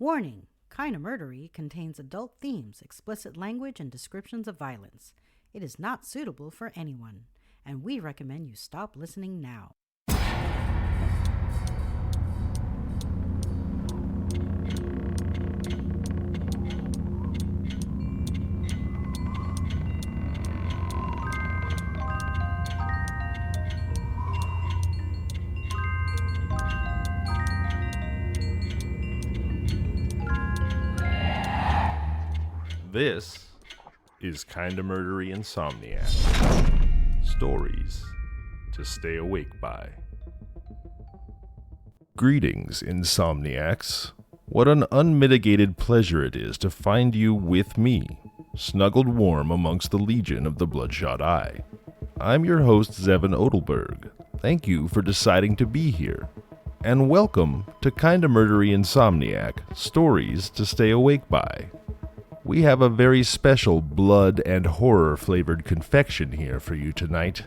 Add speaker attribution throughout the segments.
Speaker 1: Warning! Kinda Murdery contains adult themes, explicit language, and descriptions of violence. It is not suitable for anyone, and we recommend you stop listening now.
Speaker 2: This is Kinda Murdery Insomniac. Stories to stay awake by. Greetings, Insomniacs. What an unmitigated pleasure it is to find you with me, snuggled warm amongst the legion of the Bloodshot Eye. I'm your host, Zevon Odelberg. Thank you for deciding to be here. And welcome to Kinda Murdery Insomniac, Stories to Stay Awake by. We have a very special blood and horror-flavored confection here for you tonight,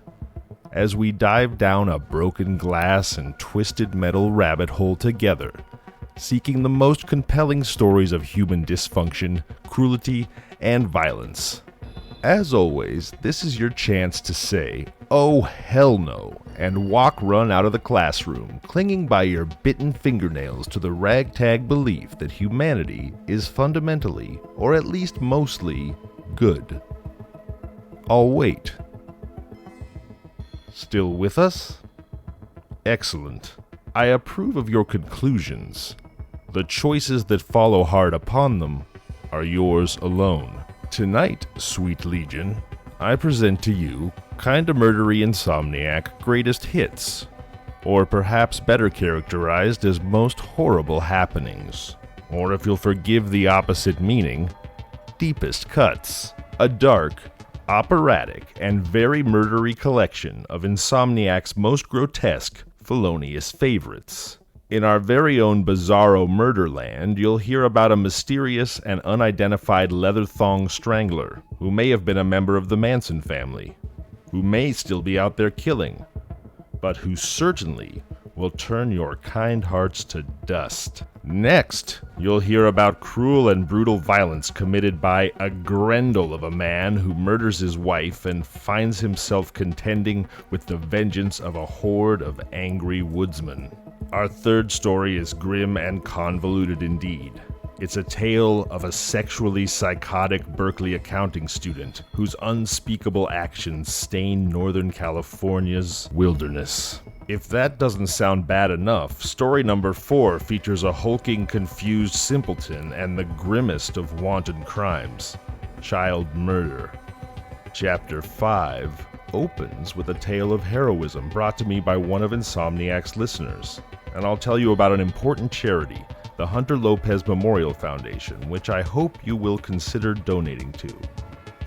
Speaker 2: as we dive down a broken glass and twisted metal rabbit hole together, seeking the most compelling stories of human dysfunction, cruelty, and violence. As always, this is your chance to say, "Oh hell no," and run out of the classroom, clinging by your bitten fingernails to the ragtag belief that humanity is fundamentally, or at least mostly, good. I'll wait. Still with us? Excellent. I approve of your conclusions. The choices that follow hard upon them are yours alone. Tonight, sweet legion, I present to you Kinda Murdery Insomniac Greatest Hits, or perhaps better characterized as Most Horrible Happenings, or if you'll forgive the opposite meaning, Deepest Cuts, a dark, operatic, and very murdery collection of Insomniac's most grotesque, felonious favorites. In our very own bizarro Murderland, you'll hear about a mysterious and unidentified leather-thong strangler who may have been a member of the Manson family, who may still be out there killing, but who certainly will turn your kind hearts to dust. Next, you'll hear about cruel and brutal violence committed by a Grendel of a man who murders his wife and finds himself contending with the vengeance of a horde of angry woodsmen. Our third story is grim and convoluted indeed. It's a tale of a sexually psychotic Berkeley accounting student whose unspeakable actions stain Northern California's wilderness. If that doesn't sound bad enough, story number 4 features a hulking, confused simpleton and the grimmest of wanton crimes, child murder. Chapter 5 opens with a tale of heroism brought to me by one of Insomniac's listeners, and I'll tell you about an important charity, the Hunter Lopez Memorial Foundation, which I hope you will consider donating to.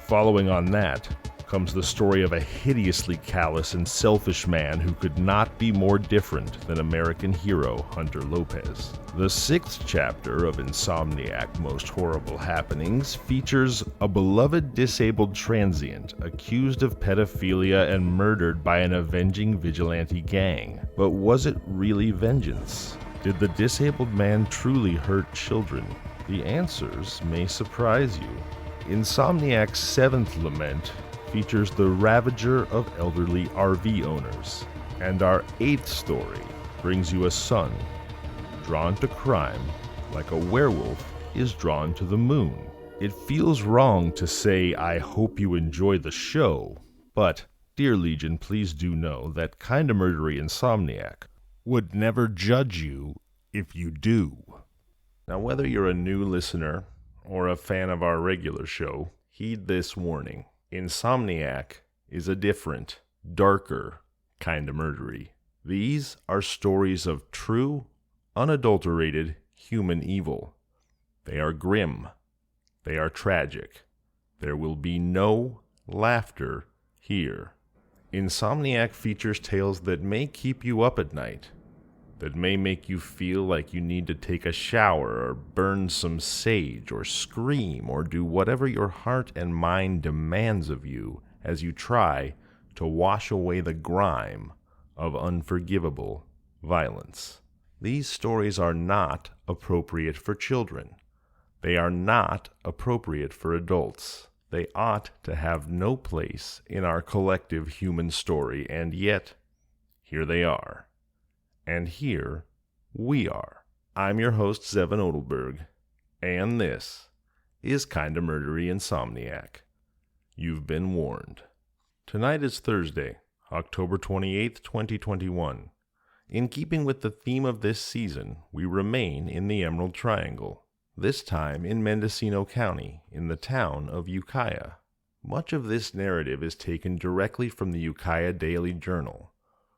Speaker 2: Following on that comes the story of a hideously callous and selfish man who could not be more different than American hero Hunter Lopez. The 6th chapter of Insomniac Most Horrible Happenings features a beloved disabled transient accused of pedophilia and murdered by an avenging vigilante gang. But was it really vengeance? Did the disabled man truly hurt children? The answers may surprise you. Insomniac's 7th lament features the ravager of elderly RV owners. And our 8th story brings you a son drawn to crime like a werewolf is drawn to the moon. It feels wrong to say, "I hope you enjoy the show," but, dear Legion, please do know that Kinda Murdery Insomniac would never judge you if you do. Now, whether you're a new listener or a fan of our regular show, heed this warning. Insomniac is a different, darker kind of murdery. These are stories of true, unadulterated human evil. They are grim. They are tragic. There will be no laughter here. Insomniac features tales that may keep you up at night, that may make you feel like you need to take a shower or burn some sage or scream or do whatever your heart and mind demands of you as you try to wash away the grime of unforgivable violence. These stories are not appropriate for children. They are not appropriate for adults. They ought to have no place in our collective human story, and yet, here they are. And here we are. I'm your host, Zevon Odelberg, and this is Kinda Murdery Insomniac. You've been warned. Tonight is Thursday, October 28th, 2021. In keeping with the theme of this season, we remain in the Emerald Triangle, this time in Mendocino County, in the town of Ukiah. Much of this narrative is taken directly from the Ukiah Daily Journal,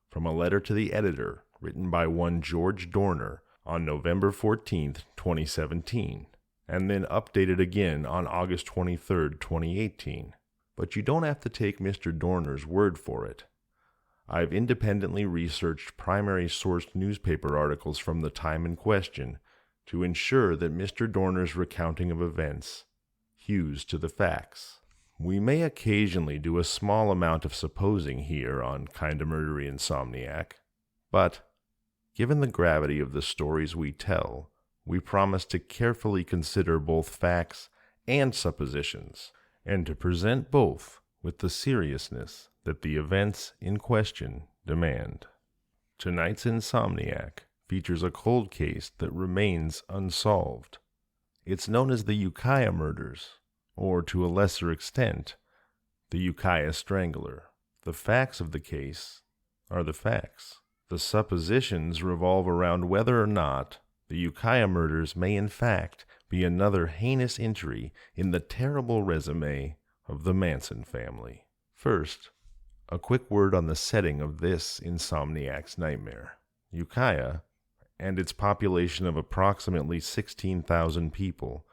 Speaker 2: from a letter to the editor written by one George Dorner on November 14th, 2017, and then updated again on August 23rd, 2018. But you don't have to take Mr. Dorner's word for it. I've independently researched primary sourced newspaper articles from the time in question to ensure that Mr. Dorner's recounting of events hews to the facts. We may occasionally do a small amount of supposing here on Kinda Murdery Insomniac, but given the gravity of the stories we tell, we promise to carefully consider both facts and suppositions, and to present both with the seriousness that the events in question demand. Tonight's Insomniac features a cold case that remains unsolved. It's known as the Ukiah murders, or to a lesser extent, the Ukiah Strangler. The facts of the case are the facts. The suppositions revolve around whether or not the Ukiah murders may in fact be another heinous entry in the terrible resume of the Manson family. First, a quick word on the setting of this Insomniac's nightmare. Ukiah, and its population of approximately 16,000 people,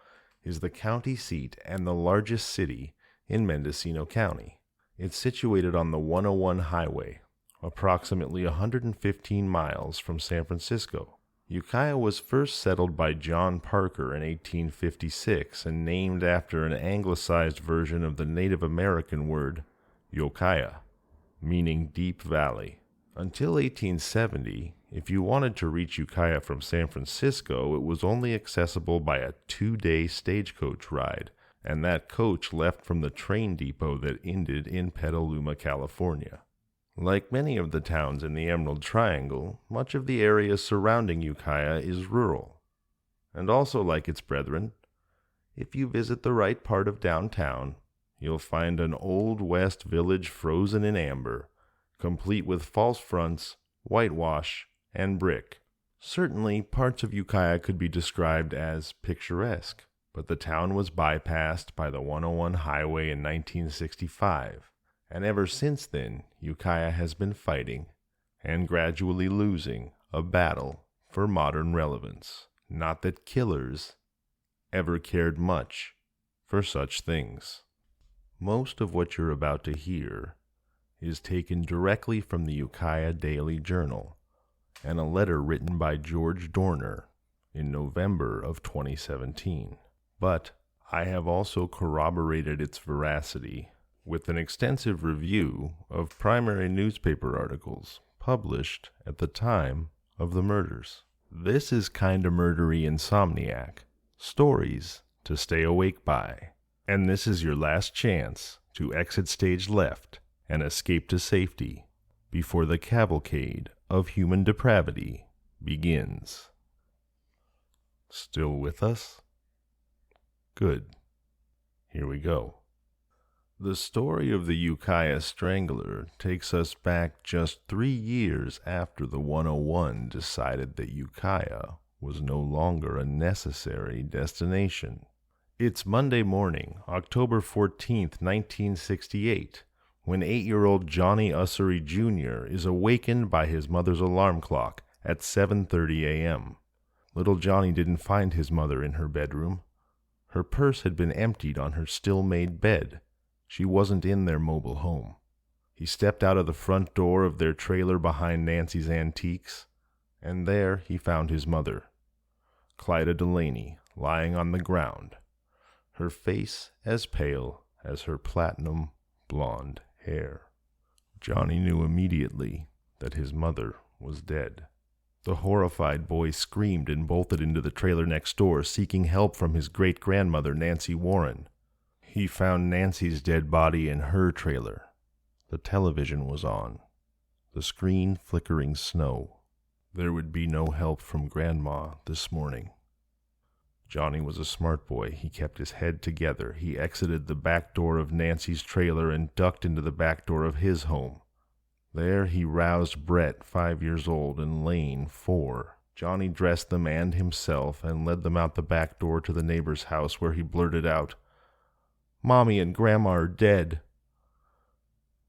Speaker 2: is the county seat and the largest city in Mendocino County. It's situated on the 101 highway, approximately 115 miles from San Francisco. Ukiah was first settled by John Parker in 1856 and named after an anglicized version of the Native American word Ukiah, meaning deep valley. Until 1870, if you wanted to reach Ukiah from San Francisco, it was only accessible by a 2-day stagecoach ride, and that coach left from the train depot that ended in Petaluma, California. Like many of the towns in the Emerald Triangle, much of the area surrounding Ukiah is rural. And also like its brethren, if you visit the right part of downtown, you'll find an Old West village frozen in amber, complete with false fronts, whitewash, and brick. Certainly, parts of Ukiah could be described as picturesque, but the town was bypassed by the 101 highway in 1965. And ever since then, Ukiah has been fighting, and gradually losing, a battle for modern relevance. Not that killers ever cared much for such things. Most of what you're about to hear is taken directly from the Ukiah Daily Journal, and a letter written by George Dorner in November of 2017. But I have also corroborated its veracity with an extensive review of primary newspaper articles published at the time of the murders. This is Kinda Murdery Insomniac, stories to stay awake by, and this is your last chance to exit stage left and escape to safety before the cavalcade of human depravity begins. Still with us? Good. Here we go. The story of the Ukiah Strangler takes us back just 3 years after the 101 decided that Ukiah was no longer a necessary destination. It's Monday morning, October 14th, 1968, when 8-year-old Johnny Ussery Jr. is awakened by his mother's alarm clock at 7:30 a.m. Little Johnny didn't find his mother in her bedroom. Her purse had been emptied on her still-made bed. She wasn't in their mobile home. He stepped out of the front door of their trailer behind Nancy's Antiques, and there he found his mother, Clyda Delaney, lying on the ground, her face as pale as her platinum blonde hair. Johnny knew immediately that his mother was dead. The horrified boy screamed and bolted into the trailer next door, seeking help from his great-grandmother, Nancy Warren. He found Nancy's dead body in her trailer. The television was on, the screen flickering snow. There would be no help from Grandma this morning. Johnny was a smart boy. He kept his head together. He exited the back door of Nancy's trailer and ducked into the back door of his home. There he roused Brett, 5 years old, and Lane, 4. Johnny dressed them and himself and led them out the back door to the neighbor's house, where he blurted out, "Mommy and Grandma are dead."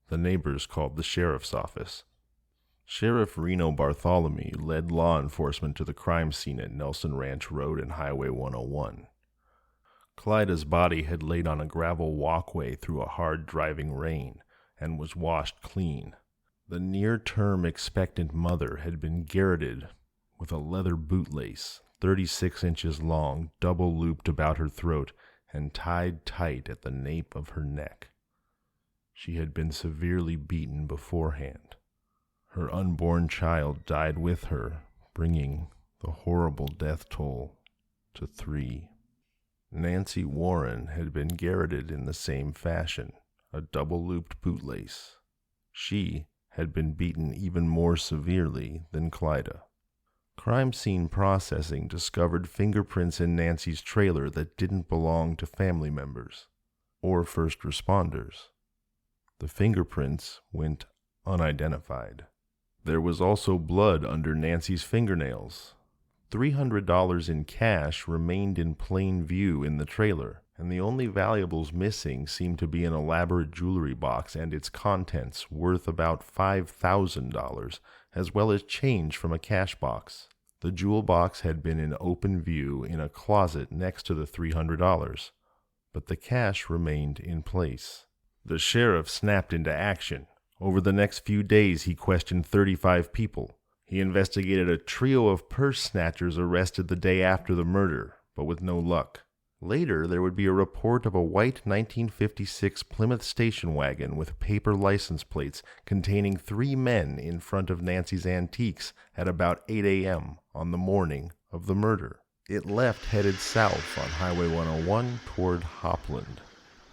Speaker 2: The neighbors called the sheriff's office. Sheriff Reno Bartholomew led law enforcement to the crime scene at Nelson Ranch Road and Highway 101. Clyda's body had laid on a gravel walkway through a hard driving rain and was washed clean. The near-term expectant mother had been garroted with a leather bootlace, 36 inches long, double-looped about her throat and tied tight at the nape of her neck. She had been severely beaten beforehand. Her unborn child died with her, bringing the horrible death toll to 3. Nancy Warren had been garroted in the same fashion, a double-looped bootlace. She had been beaten even more severely than Clyda. Crime scene processing discovered fingerprints in Nancy's trailer that didn't belong to family members or first responders. The fingerprints went unidentified. There was also blood under Nancy's fingernails. $300 in cash remained in plain view in the trailer, and the only valuables missing seemed to be an elaborate jewelry box and its contents worth about $5,000, as well as change from a cash box. The jewel box had been in open view in a closet next to the $300, but the cash remained in place. The sheriff snapped into action. Over the next few days, he questioned 35 people. He investigated a trio of purse snatchers arrested the day after the murder, but with no luck. Later, there would be a report of a white 1956 Plymouth station wagon with paper license plates containing 3 men in front of Nancy's Antiques at about 8 a.m. on the morning of the murder. It left headed south on Highway 101 toward Hopland.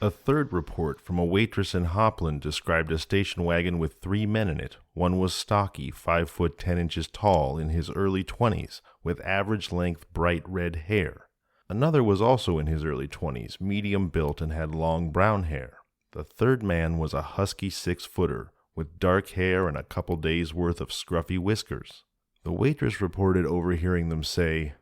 Speaker 2: A third report from a waitress in Hopland described a station wagon with 3 men in it. One was stocky, 5 foot 10 inches tall, in his early 20s, with average-length bright red hair. Another was also in his early 20s, medium built and had long brown hair. The third man was a husky 6-footer, with dark hair and a couple days' worth of scruffy whiskers. The waitress reported overhearing them say,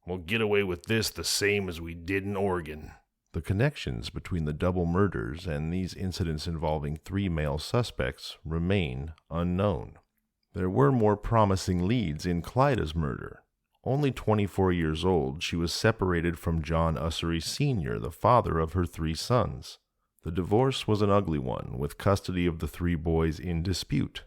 Speaker 2: "We'll get away with this the same as we did in Oregon." The connections between the double murders and these incidents involving 3 male suspects remain unknown. There were more promising leads in Clyda's murder. Only 24 years old, she was separated from John Ussery Sr., the father of her 3 sons. The divorce was an ugly one, with custody of the 3 boys in dispute.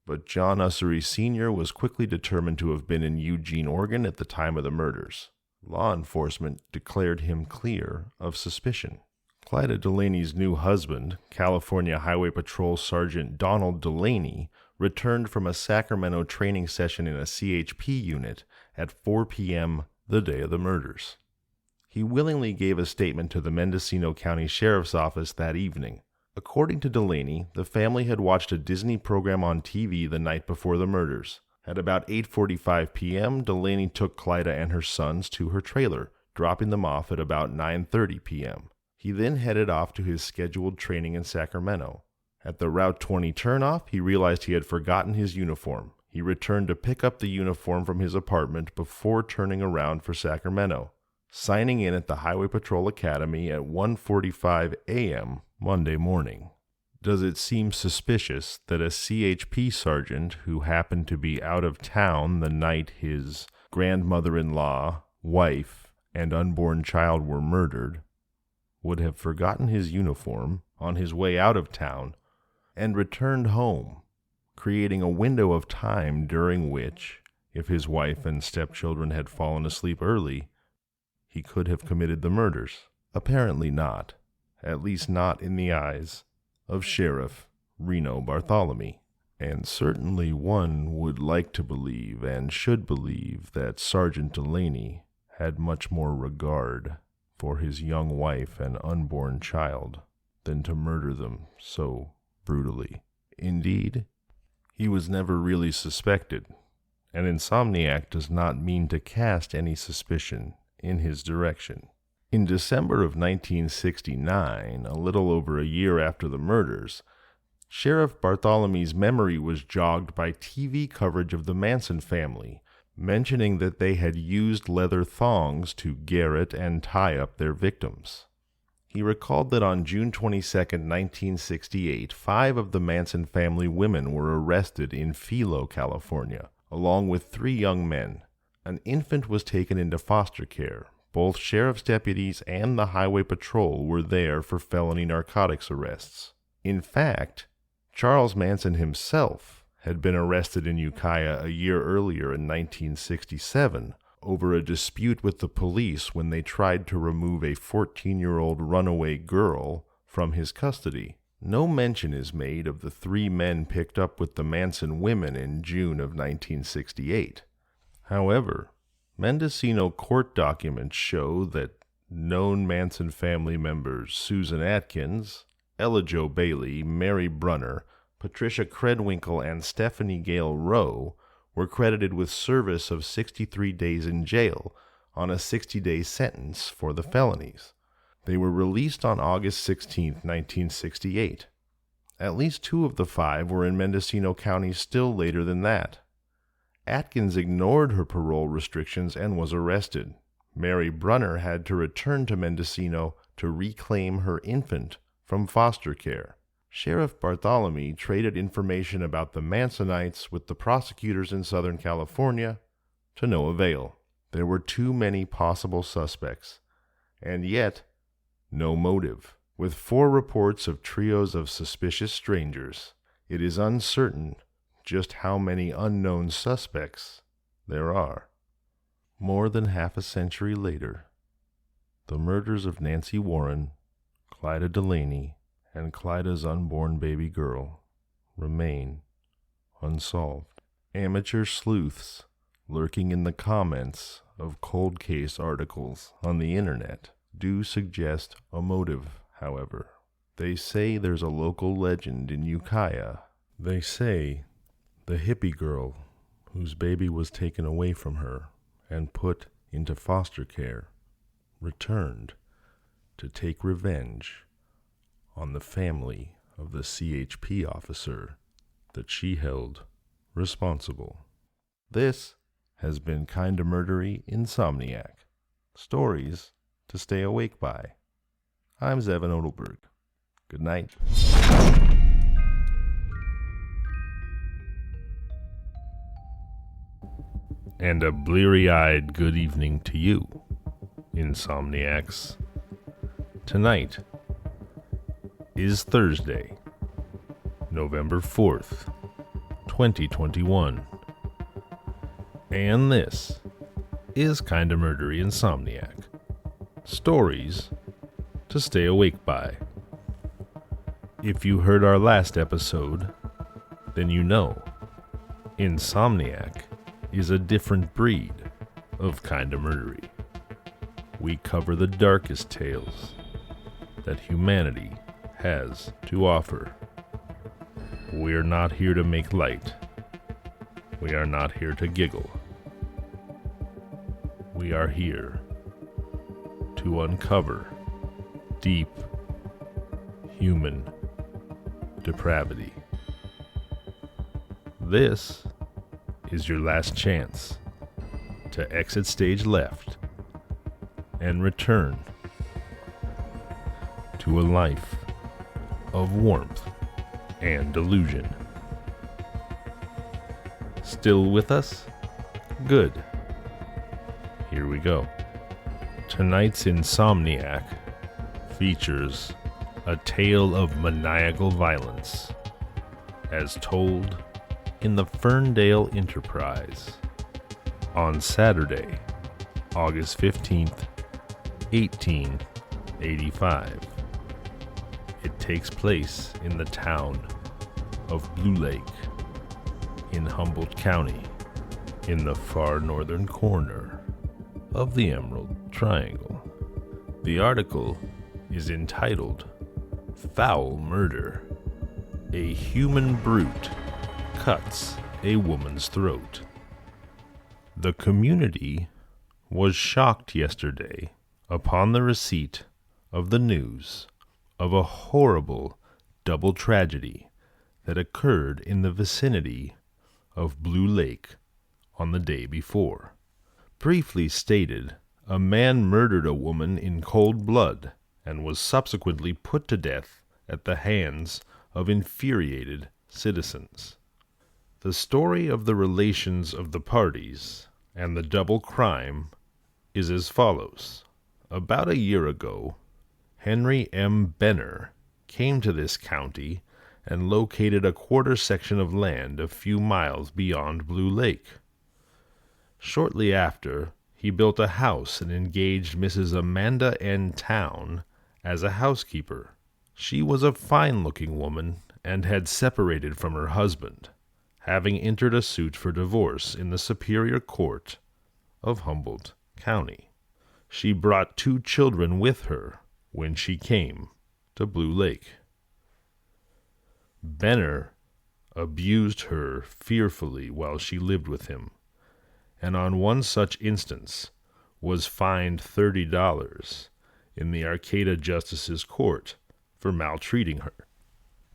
Speaker 2: But John Ussery Sr. was quickly determined to have been in Eugene, Oregon at the time of the murders. Law enforcement declared him clear of suspicion. Clyda Delaney's new husband, California Highway Patrol Sergeant Donald Delaney, returned from a Sacramento training session in a CHP unit at 4 p.m. the day of the murders. He willingly gave a statement to the Mendocino County Sheriff's Office that evening. According to Delaney, the family had watched a Disney program on TV the night before the murders. At about 8:45 p.m., Delaney took Clyda and her sons to her trailer, dropping them off at about 9:30 p.m. He then headed off to his scheduled training in Sacramento. At the Route 20 turnoff, he realized he had forgotten his uniform. He returned to pick up the uniform from his apartment before turning around for Sacramento, signing in at the Highway Patrol Academy at 1:45 a.m. Monday morning. Does it seem suspicious that a CHP sergeant who happened to be out of town the night his grandmother-in-law, wife, and unborn child were murdered would have forgotten his uniform on his way out of town and returned home, creating a window of time during which, if his wife and stepchildren had fallen asleep early, he could have committed the murders? Apparently not, at least not in the eyes of Sheriff Reno Bartholomew. And certainly one would like to believe and should believe that Sergeant Delaney had much more regard for his young wife and unborn child than to murder them so brutally. Indeed, he was never really suspected, and Insomniac does not mean to cast any suspicion in his direction. In December of 1969, a little over a year after the murders, Sheriff Bartholomew's memory was jogged by TV coverage of the Manson family, mentioning that they had used leather thongs to garrote and tie up their victims. He recalled that on June 22, 1968, 5 of the Manson family women were arrested in Philo, California, along with 3 young men. An infant was taken into foster care. Both sheriff's deputies and the highway patrol were there for felony narcotics arrests. In fact, Charles Manson himself had been arrested in Ukiah a year earlier in 1967 over a dispute with the police when they tried to remove a 14-year-old runaway girl from his custody. No mention is made of the 3 men picked up with the Manson women in June of 1968. However, Mendocino court documents show that known Manson family members Susan Atkins, Ella Jo Bailey, Mary Brunner, Patricia Kredwinkle, and Stephanie Gale Rowe were credited with service of 63 days in jail on a 60-day sentence for the felonies. They were released on August 16, 1968. At least 2 of the 5 were in Mendocino County still later than that. Atkins ignored her parole restrictions and was arrested. Mary Brunner had to return to Mendocino to reclaim her infant from foster care. Sheriff Bartholomew traded information about the Mansonites with the prosecutors in Southern California to no avail. There were too many possible suspects, and yet no motive. With 4 reports of trios of suspicious strangers, it is uncertain just how many unknown suspects there are. More than half a century later, the murders of Nancy Warren, Clyda Delaney, and Clyda's unborn baby girl remain unsolved. Amateur sleuths lurking in the comments of cold case articles on the internet do suggest a motive, however. They say there's a local legend in Ukiah. They say the hippie girl whose baby was taken away from her and put into foster care returned to take revenge on the family of the CHP officer that she held responsible. This has been Kinda Murdery Insomniac. Stories to stay awake by. I'm Zevon Odelberg. Good night. And a bleary-eyed good evening to you, Insomniacs. Tonight is Thursday, November 4th, 2021. And this is Kinda Murdery Insomniac. Stories to stay awake by. If you heard our last episode, then you know Insomniac is a different breed of Kinda Murdery. We cover the darkest tales that humanity has to offer. We're not here to make light. We are not here to giggle. We are here to uncover deep human depravity. This is your last chance to exit stage left and return to a life of warmth and delusion. Still with us? Good. Here we go. Tonight's Insomniac features a tale of maniacal violence as told in the Ferndale Enterprise on Saturday, August 15th, 1885. It takes place in the town of Blue Lake, in Humboldt County, in the far northern corner of the Emerald Triangle. The article is entitled Foul Murder. A human brute cuts a woman's throat. The community was shocked yesterday upon the receipt of the news of a horrible double tragedy that occurred in the vicinity of Blue Lake on the day before. Briefly stated, a man murdered a woman in cold blood and was subsequently put to death at the hands of infuriated citizens. The story of the relations of the parties and the double crime is as follows. About a year ago, Henry M. Benner came to this county and located a quarter section of land a few miles beyond Blue Lake. Shortly after, he built a house and engaged Mrs. Amanda N. Town as a housekeeper. She was a fine-looking woman and had separated from her husband, having entered a suit for divorce in the Superior Court of Humboldt County. She brought 2 children with her when she came to Blue Lake. Benner abused her fearfully while she lived with him, and on one such instance was fined $30 in the Arcata Justice's Court for maltreating her.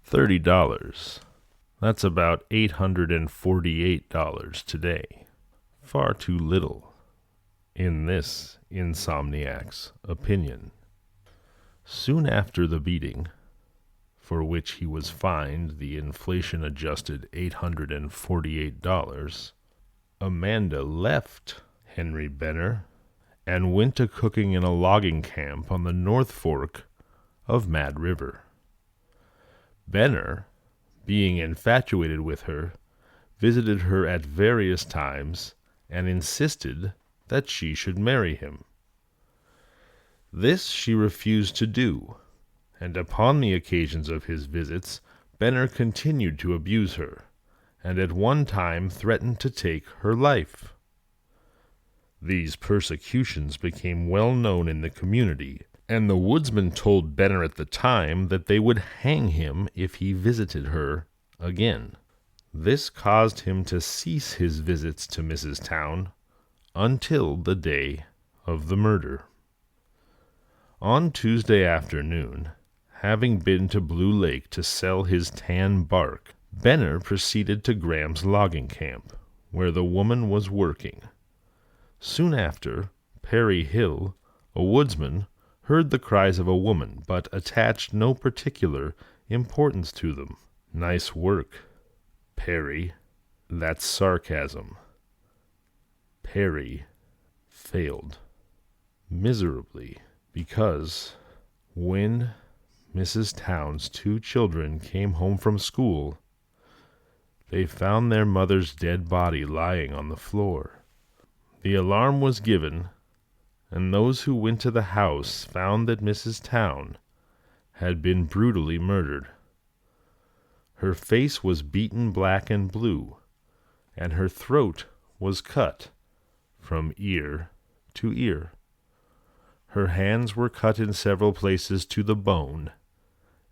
Speaker 2: $30. That's about $848 today. Far too little, in this Insomniac's opinion. Soon after the beating, for which he was fined the inflation-adjusted $848, Amanda left Henry Benner and went to cooking in a logging camp on the North Fork of Mad River. Benner, being infatuated with her, visited her at various times and insisted that she should marry him. This she refused to do, and upon the occasions of his visits, Benner continued to abuse her, and at one time threatened to take her life. These persecutions became well known in the community, and the woodsman told Benner at the time that they would hang him if he visited her again. This caused him to cease his visits to Mrs. Town until the day of the murder. On Tuesday afternoon, having been to Blue Lake to sell his tan bark, Benner proceeded to Graham's logging camp, where the woman was working. Soon after, Perry Hill, a woodsman, heard the cries of a woman, but attached no particular importance to them. Nice work, Perry. That's sarcasm. Perry failed miserably, because when Mrs. Town's 2 children came home from school, they found their mother's dead body lying on the floor. The alarm was given, and those who went to the house found that Mrs. Town had been brutally murdered. Her face was beaten black and blue, and her throat was cut from ear to ear. Her hands were cut in several places to the bone,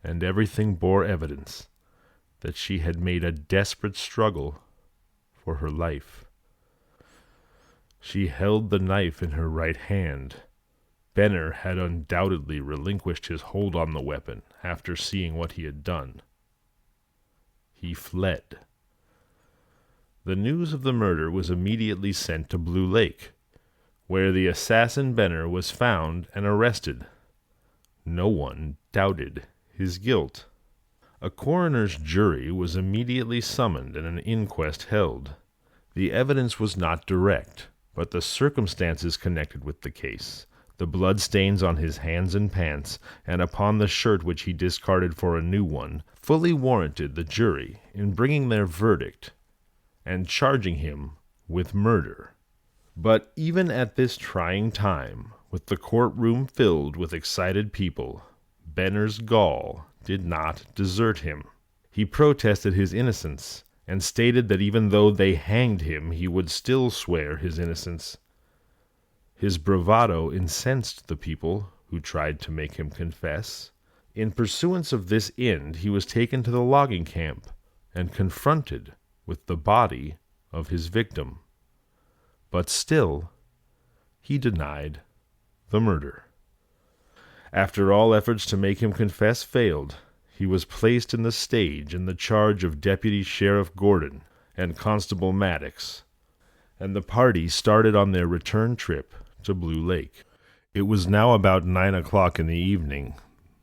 Speaker 2: and everything bore evidence that she had made a desperate struggle for her life. She held the knife in her right hand. Benner had undoubtedly relinquished his hold on the weapon after seeing what he had done. He fled. The news of the murder was immediately sent to Blue Lake, where the assassin Benner was found and arrested. No one doubted his guilt. A coroner's jury was immediately summoned and an inquest held. The evidence was not direct, but the circumstances connected with the case, the blood stains on his hands and pants, and upon the shirt which he discarded for a new one, fully warranted the jury in bringing their verdict and charging him with murder. But even at this trying time, with the courtroom filled with excited people, Benner's gall did not desert him. He protested his innocence and stated that even though they hanged him, he would still swear his innocence. His bravado incensed the people who tried to make him confess. In pursuance of this end, he was taken to the logging camp and confronted with the body of his victim. But still, he denied the murder. After all efforts to make him confess failed, he was placed in the stage in the charge of Deputy Sheriff Gordon and Constable Maddox, and the party started on their return trip to Blue Lake. It was now about 9 o'clock in the evening,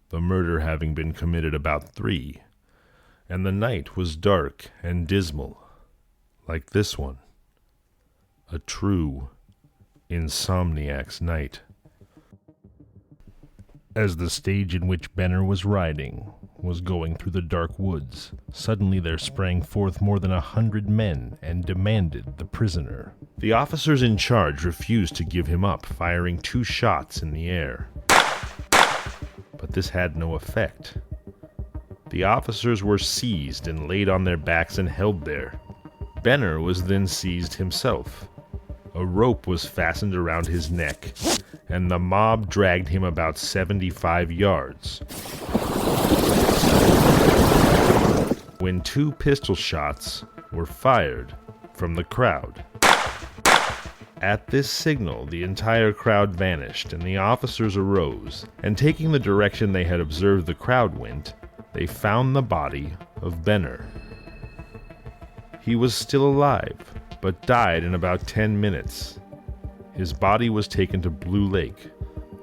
Speaker 2: the murder having been committed about 3, and the night was dark and dismal, like this one, a true Insomniac's night. As the stage in which Benner was riding was going through the dark woods, suddenly there sprang forth more than 100 men and demanded the prisoner. The officers in charge refused to give him up, firing 2 shots in the air. But this had no effect. The officers were seized and laid on their backs and held there. Benner was then seized himself. A rope was fastened around his neck, and the mob dragged him about 75 yards. When 2 pistol shots were fired from the crowd. At this signal, the entire crowd vanished, and the officers arose, and taking the direction they had observed the crowd went, they found the body of Benner. He was still alive, but died in about 10 minutes. His body was taken to Blue Lake,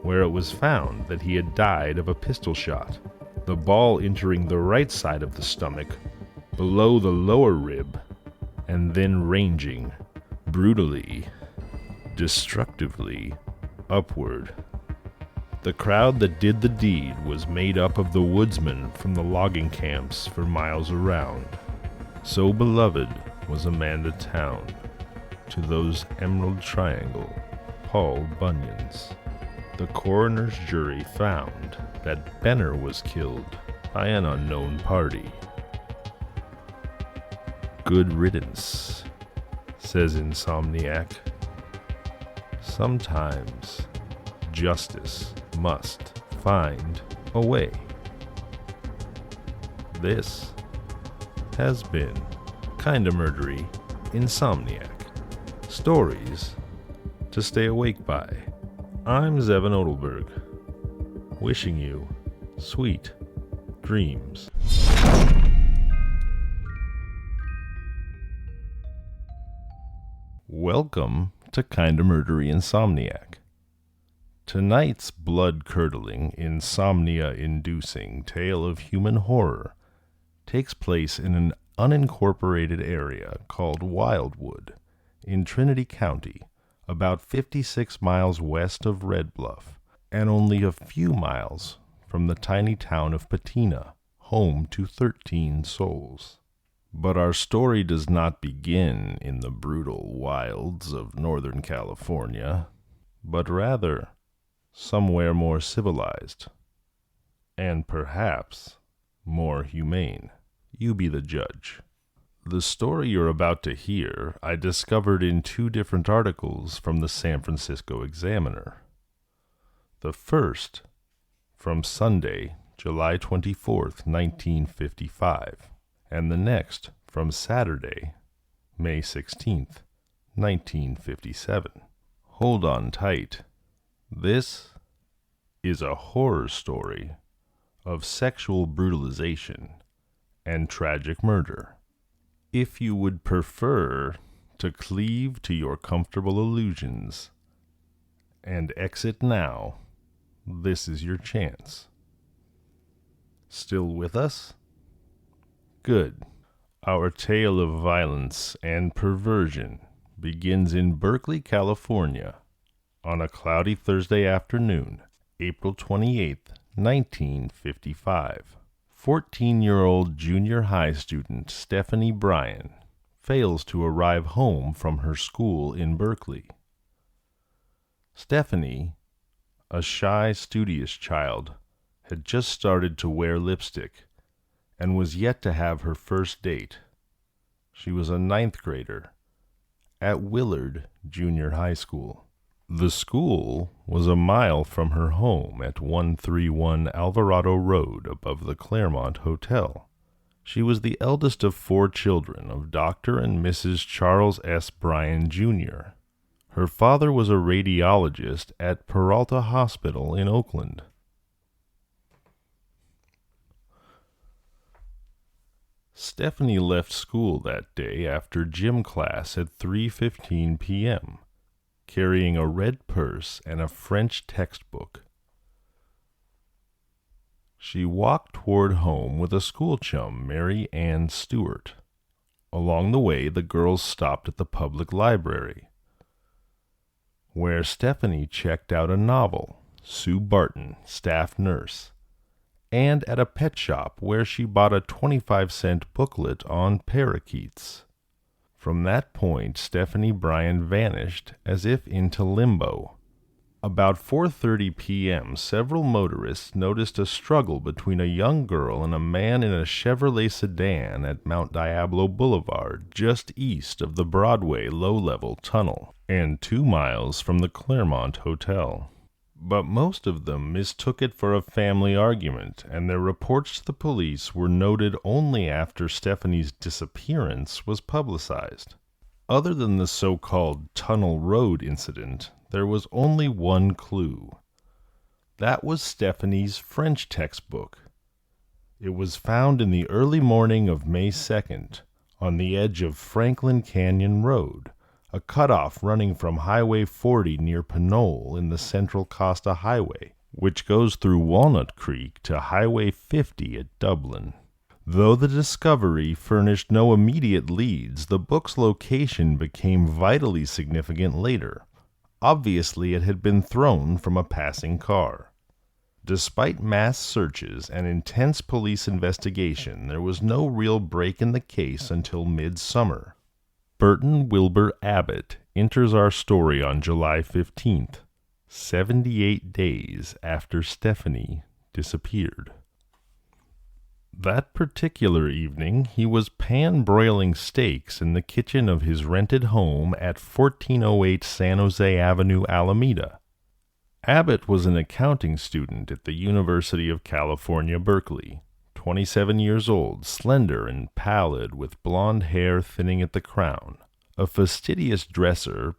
Speaker 2: where it was found that he had died of a pistol shot, the ball entering the right side of the stomach, below the lower rib, and then ranging brutally, destructively upward. The crowd that did the deed was made up of the woodsmen from the logging camps for miles around. So beloved was Amanda Town to those Emerald Triangle Paul Bunyans. The coroner's jury found that Benner was killed by an unknown party. Good riddance, says Insomniac. Sometimes justice must find a way. This has been Kinda Murdery Insomniac. Stories to stay awake by. I'm Zevon Odelberg, wishing you sweet dreams. Welcome to Kinda Murdery Insomniac. Tonight's blood-curdling, insomnia-inducing tale of human horror takes place in an unincorporated area called Wildwood in Trinity County, about 56 miles west of Red Bluff, and only a few miles from the tiny town of Patina, home to 13 souls. But our story does not begin in the brutal wilds of Northern California, but rather somewhere more civilized, and perhaps more humane. You be the judge. The story you're about to hear I discovered in 2 different articles from the San Francisco Examiner. The first from Sunday, July 24th, 1955, and the next from Saturday, May 16th, 1957. Hold on tight. This is a horror story of sexual brutalization and tragic murder. If you would prefer to cleave to your comfortable illusions and exit now, this is your chance. Still with us? Good. Our tale of violence and perversion begins in Berkeley, California, on a cloudy Thursday afternoon, April 28th, 1955. 14-year-old junior high student Stephanie Bryan fails to arrive home from her school in Berkeley. Stephanie, a shy, studious child, had just started to wear lipstick and was yet to have her first date. She was a 9th grader at Willard Junior High School. The school was a mile from her home at 131 Alvarado Road above the Claremont Hotel. She was the eldest of 4 children of Dr. and Mrs. Charles S. Bryan, Jr. Her father was a radiologist at Peralta Hospital in Oakland. Stephanie left school that day after gym class at 3:15 p.m., carrying a red purse and a French textbook. She walked toward home with a school chum, Mary Ann Stewart. Along the way, the girls stopped at the public library, where Stephanie checked out a novel, Sue Barton, Staff Nurse, and at a pet shop where she bought a 25-cent booklet on parakeets. From that point, Stephanie Bryan vanished as if into limbo. About 4:30 p.m., several motorists noticed a struggle between a young girl and a man in a Chevrolet sedan at Mount Diablo Boulevard, just east of the Broadway low-level tunnel and 2 miles from the Claremont Hotel. But most of them mistook it for a family argument, and their reports to the police were noted only after Stephanie's disappearance was publicized. Other than the so-called Tunnel Road incident, there was only one clue. That was Stephanie's French textbook. It was found in the early morning of May 2nd, on the edge of Franklin Canyon Road, a cutoff running from Highway 40 near Pinole in the Central Costa Highway, which goes through Walnut Creek to Highway 50 at Dublin. Though the discovery furnished no immediate leads, the book's location became vitally significant later. Obviously, it had been thrown from a passing car. Despite mass searches and intense police investigation, there was no real break in the case until midsummer. Burton Wilbur Abbott enters our story on July 15th, 78 days after Stephanie disappeared. That particular evening, he was pan-broiling steaks in the kitchen of his rented home at 1408 San Jose Avenue, Alameda. Abbott was an accounting student at the University of California, Berkeley, 27 years old, slender and pallid, with blonde hair thinning at the crown, a fastidious dresser,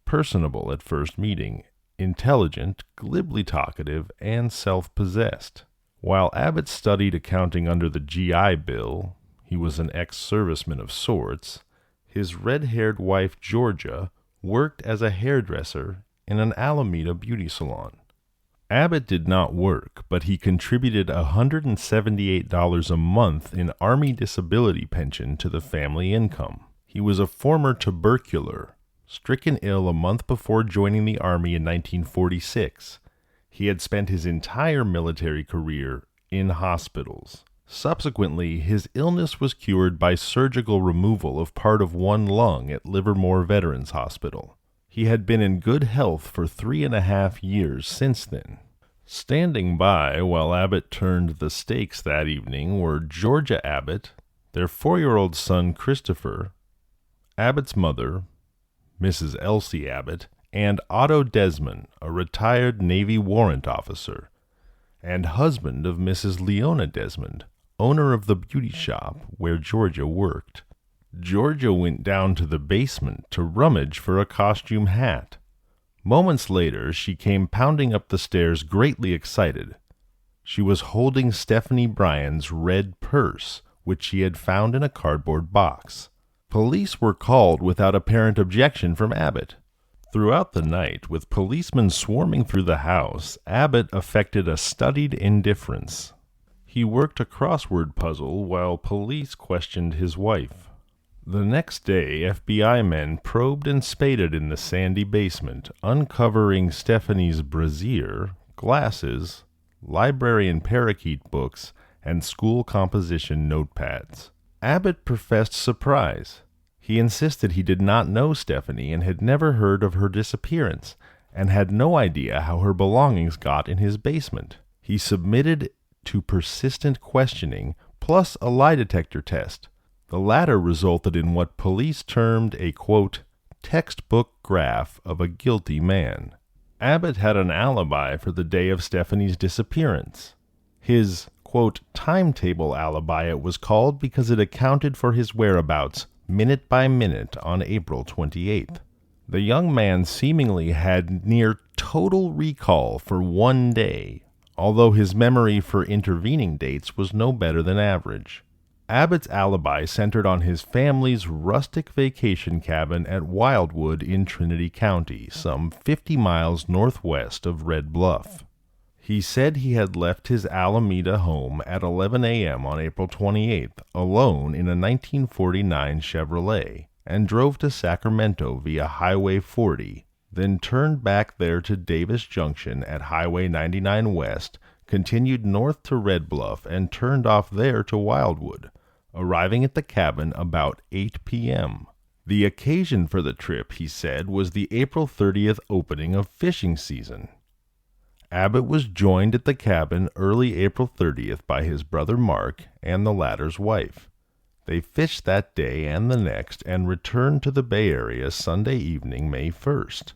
Speaker 2: personable at first meeting, intelligent, glibly talkative, and self-possessed. While Abbott studied accounting under the GI Bill, he was an ex-serviceman of sorts, his red-haired wife Georgia worked as a hairdresser in an Alameda beauty salon. Abbott did not work, but he contributed $178 a month in Army disability pension to the family income. He was a former tubercular, stricken ill a month before joining the Army in 1946. He had spent his entire military career in hospitals. Subsequently, his illness was cured by surgical removal of part of one lung at Livermore Veterans Hospital. He had been in good health for 3.5 years since then. Standing by while Abbott turned the steaks that evening were Georgia Abbott, their 4-year-old son Christopher, Abbott's mother, Mrs. Elsie Abbott, and Otto Desmond, a retired Navy warrant officer, and husband of Mrs. Leona Desmond, owner of the beauty shop where Georgia worked. Georgia went down to the basement to rummage for a costume hat. Moments later, she came pounding up the stairs greatly excited. She was holding Stephanie Bryan's red purse, which she had found in a cardboard box. Police were called without apparent objection from Abbott. Throughout the night, with policemen swarming through the house, Abbott affected a studied indifference. He worked a crossword puzzle while police questioned his wife. The next day, FBI men probed and spaded in the sandy basement, uncovering Stephanie's brassiere, glasses, library and parakeet books, and school composition notepads. Abbott professed surprise. He insisted he did not know Stephanie and had never heard of her disappearance, and had no idea how her belongings got in his basement. He submitted to persistent questioning, plus a lie detector test. The latter resulted in what police termed a, quote, textbook graph of a guilty man. Abbott had an alibi for the day of Stephanie's disappearance. His, quote, timetable alibi it was called because it accounted for his whereabouts minute by minute on April 28th. The young man seemingly had near total recall for one day, although his memory for intervening dates was no better than average. Abbott's alibi centered on his family's rustic vacation cabin at Wildwood in Trinity County, some 50 miles northwest of Red Bluff. He said he had left his Alameda home at 11 a.m. on April 28th, alone in a 1949 Chevrolet, and drove to Sacramento via Highway 40, then turned back there to Davis Junction at Highway 99 West, continued north to Red Bluff, and turned off there to Wildwood, arriving at the cabin about 8 p.m. The occasion for the trip, he said, was the April 30th opening of fishing season. Abbott was joined at the cabin early April 30th by his brother Mark and the latter's wife. They fished that day and the next and returned to the Bay Area Sunday evening, May 1st.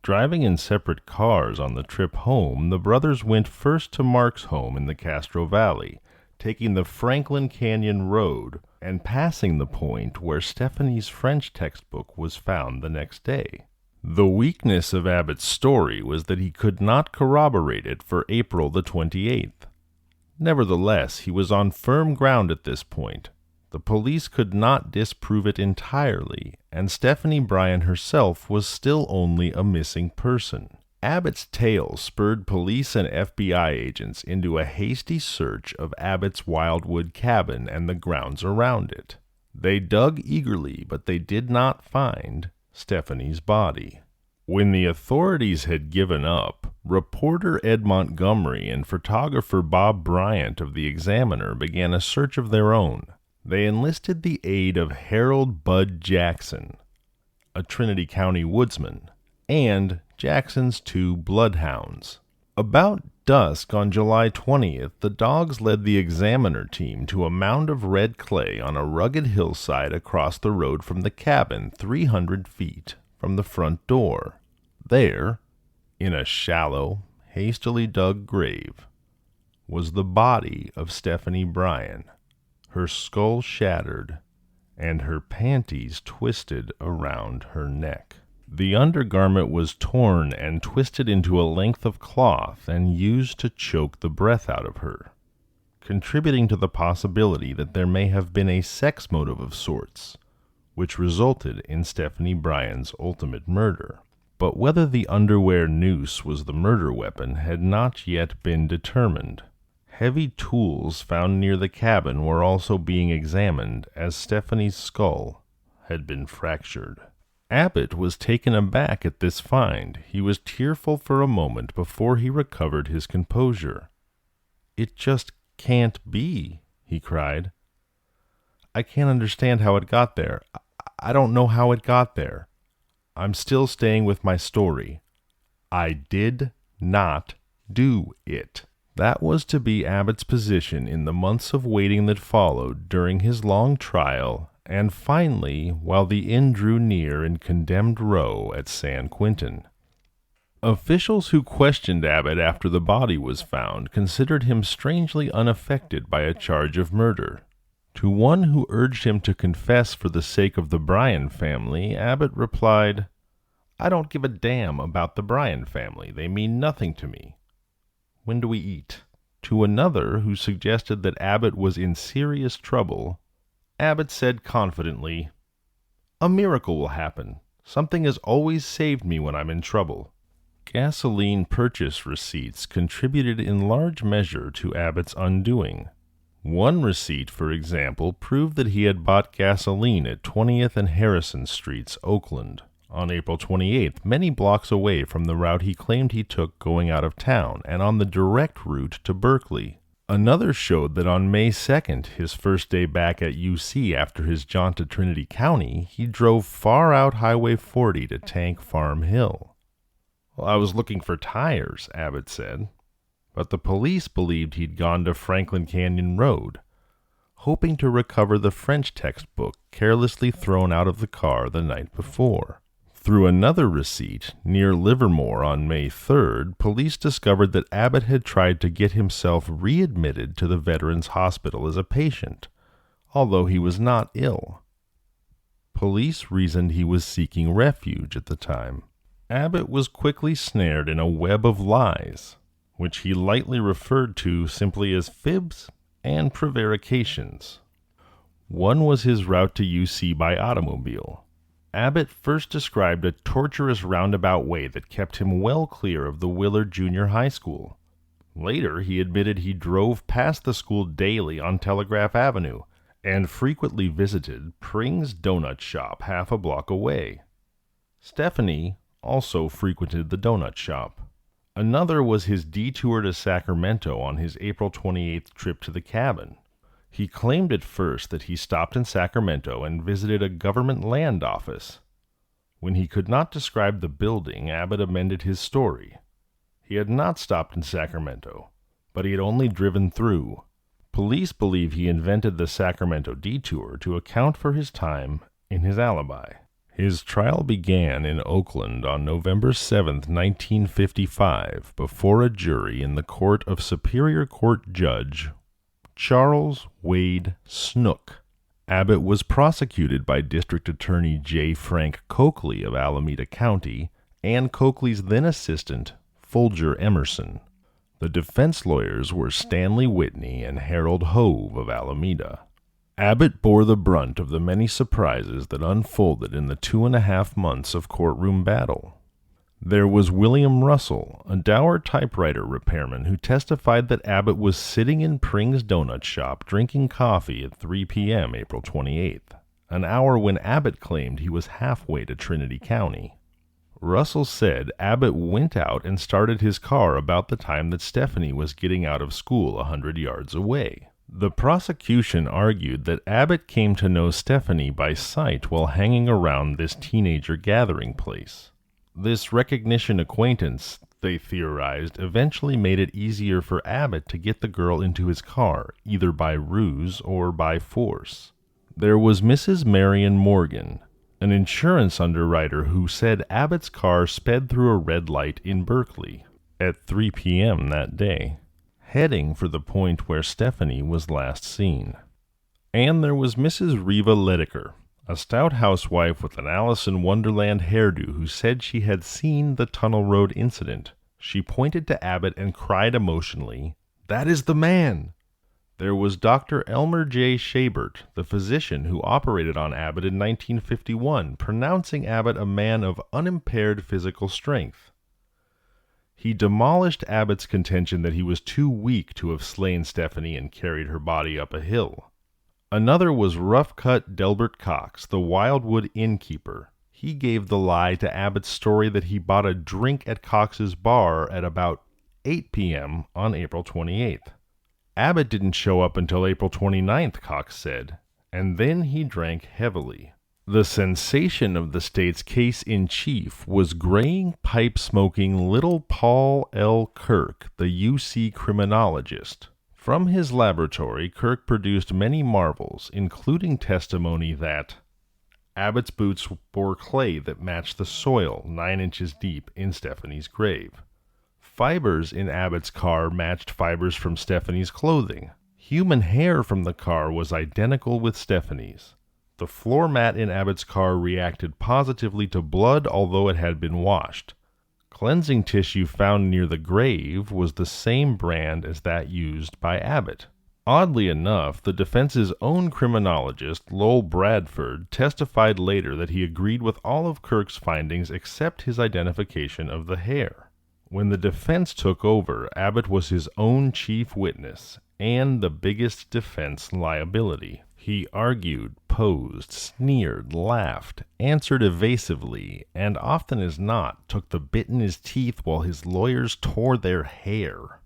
Speaker 2: Driving in separate cars on the trip home, the brothers went first to Mark's home in the Castro Valley, taking the Franklin Canyon Road and passing the point where Stephanie's French textbook was found the next day. The weakness of Abbott's story was that he could not corroborate it for April the 28th. Nevertheless, he was on firm ground at this point. The police could not disprove it entirely, and Stephanie Bryan herself was still only a missing person. Abbott's tale spurred police and FBI agents into a hasty search of Abbott's Wildwood cabin and the grounds around it. They dug eagerly, but they did not find Stephanie's body. When the authorities had given up, reporter Ed Montgomery and photographer Bob Bryant of the Examiner began a search of their own. They enlisted the aid of Harold Bud Jackson, a Trinity County woodsman, and Jackson's 2 bloodhounds. About dusk on July 20th, the dogs led the Examiner team to a mound of red clay on a rugged hillside across the road from the cabin, 300 feet from the front door. There, in a shallow, hastily dug grave, was the body of Stephanie Bryan, her skull shattered and her panties twisted around her neck. The undergarment was torn and twisted into a length of cloth and used to choke the breath out of her, contributing to the possibility that there may have been a sex motive of sorts, which resulted in Stephanie Bryan's ultimate murder. But whether the underwear noose was the murder weapon had not yet been determined. Heavy tools found near the cabin were also being examined, as Stephanie's skull had been fractured. Abbott was taken aback at this find. He was tearful for a moment before he recovered his composure. "It just can't be," he cried. "I can't understand how it got there. I don't know how it got there. I'm still staying with my story. I did not do it." That was to be Abbott's position in the months of waiting that followed during his long trial, and finally while the end drew near in Condemned Row at San Quentin. Officials who questioned Abbott after the body was found considered him strangely unaffected by a charge of murder. To one who urged him to confess for the sake of the Bryan family, Abbott replied, "I don't give a damn about the Bryan family. They mean nothing to me. When do we eat?" To another who suggested that Abbott was in serious trouble, Abbott said confidently, "A miracle will happen. Something has always saved me when I'm in trouble." Gasoline purchase receipts contributed in large measure to Abbott's undoing. One receipt, for example, proved that he had bought gasoline at 20th and Harrison Streets, Oakland, on April 28th, many blocks away from the route he claimed he took going out of town, and on the direct route to Berkeley. Another showed that on May 2nd, his first day back at UC after his jaunt to Trinity County, he drove far out Highway 40 to Tank Farm Hill. "Well, I was looking for tires," Abbott said, "but the police believed he'd gone to Franklin Canyon Road. hoping to recover the French textbook carelessly thrown out of the car the night before. Through another receipt, near Livermore on May 3rd, police discovered that Abbott had tried to get himself readmitted to the Veterans Hospital as a patient, although he was not ill. Police reasoned he was seeking refuge at the time. Abbott was quickly snared in a web of lies, which he lightly referred to simply as fibs and prevarications. One was his route to UC by automobile. Abbott first described a torturous roundabout way that kept him well clear of the Willard Junior High School. Later, he admitted he drove past the school daily on Telegraph Avenue and frequently visited Pring's Donut Shop half a block away. Stephanie also frequented the donut shop. Another was his detour to Sacramento on his April 28th trip to the cabin. He claimed at first that he stopped in Sacramento and visited a government land office. When he could not describe the building, Abbott amended his story. He had not stopped in Sacramento, but he had only driven through. Police believe he invented the Sacramento detour to account for his time in his alibi. His trial began in Oakland on November 7, 1955, before a jury in the court of Superior Court Judge Charles Wade Snook. Abbott was prosecuted by District Attorney J. Frank Coakley of Alameda County and Coakley's then-assistant, Folger Emerson. The defense lawyers were Stanley Whitney and Harold Hove of Alameda. Abbott bore the brunt of the many surprises that unfolded in the 2.5 months of courtroom battle. There was William Russell, a dour typewriter repairman who testified that Abbott was sitting in Pring's Donut Shop drinking coffee at 3 p.m. April 28th, an hour when Abbott claimed he was halfway to Trinity County. Russell said Abbott went out and started his car about the time that Stephanie was getting out of school 100 yards away. The prosecution argued that Abbott came to know Stephanie by sight while hanging around this teenager gathering place. This recognition acquaintance, they theorized, eventually made it easier for Abbott to get the girl into his car, either by ruse or by force. There was Mrs. Marion Morgan, an insurance underwriter who said Abbott's car sped through a red light in Berkeley at 3 p.m. that day, heading for the point where Stephanie was last seen. And there was Mrs. Reva Lediker, a stout housewife with an Alice in Wonderland hairdo who said she had seen the Tunnel Road incident. She pointed to Abbott and cried emotionally, "That is the man!" There was Dr. Elmer J. Shabert, the physician who operated on Abbott in 1951, pronouncing Abbott a man of unimpaired physical strength. He demolished Abbott's contention that he was too weak to have slain Stephanie and carried her body up a hill. Another was rough-cut Delbert Cox, the Wildwood innkeeper. He gave the lie to Abbott's story that he bought a drink at Cox's bar at about 8 p.m. on April 28th. Abbott didn't show up until April 29th, Cox said, and then he drank heavily. The sensation of the state's case-in-chief was graying, pipe-smoking little Paul L. Kirk, the UC criminologist. From his laboratory, Kirk produced many marvels, including testimony that Abbott's boots bore clay that matched the soil 9 inches deep in Stephanie's grave. Fibers in Abbott's car matched fibers from Stephanie's clothing. Human hair from the car was identical with Stephanie's. The floor mat in Abbott's car reacted positively to blood, although it had been washed. Cleansing tissue found near the grave was the same brand as that used by Abbott. Oddly enough, the defense's own criminologist, Lowell Bradford, testified later that he agreed with all of Kirk's findings except his identification of the hair. When the defense took over, Abbott was his own chief witness and the biggest defense liability. He argued, posed, sneered, laughed, answered evasively, and often as not took the bit in his teeth while his lawyers tore their hair.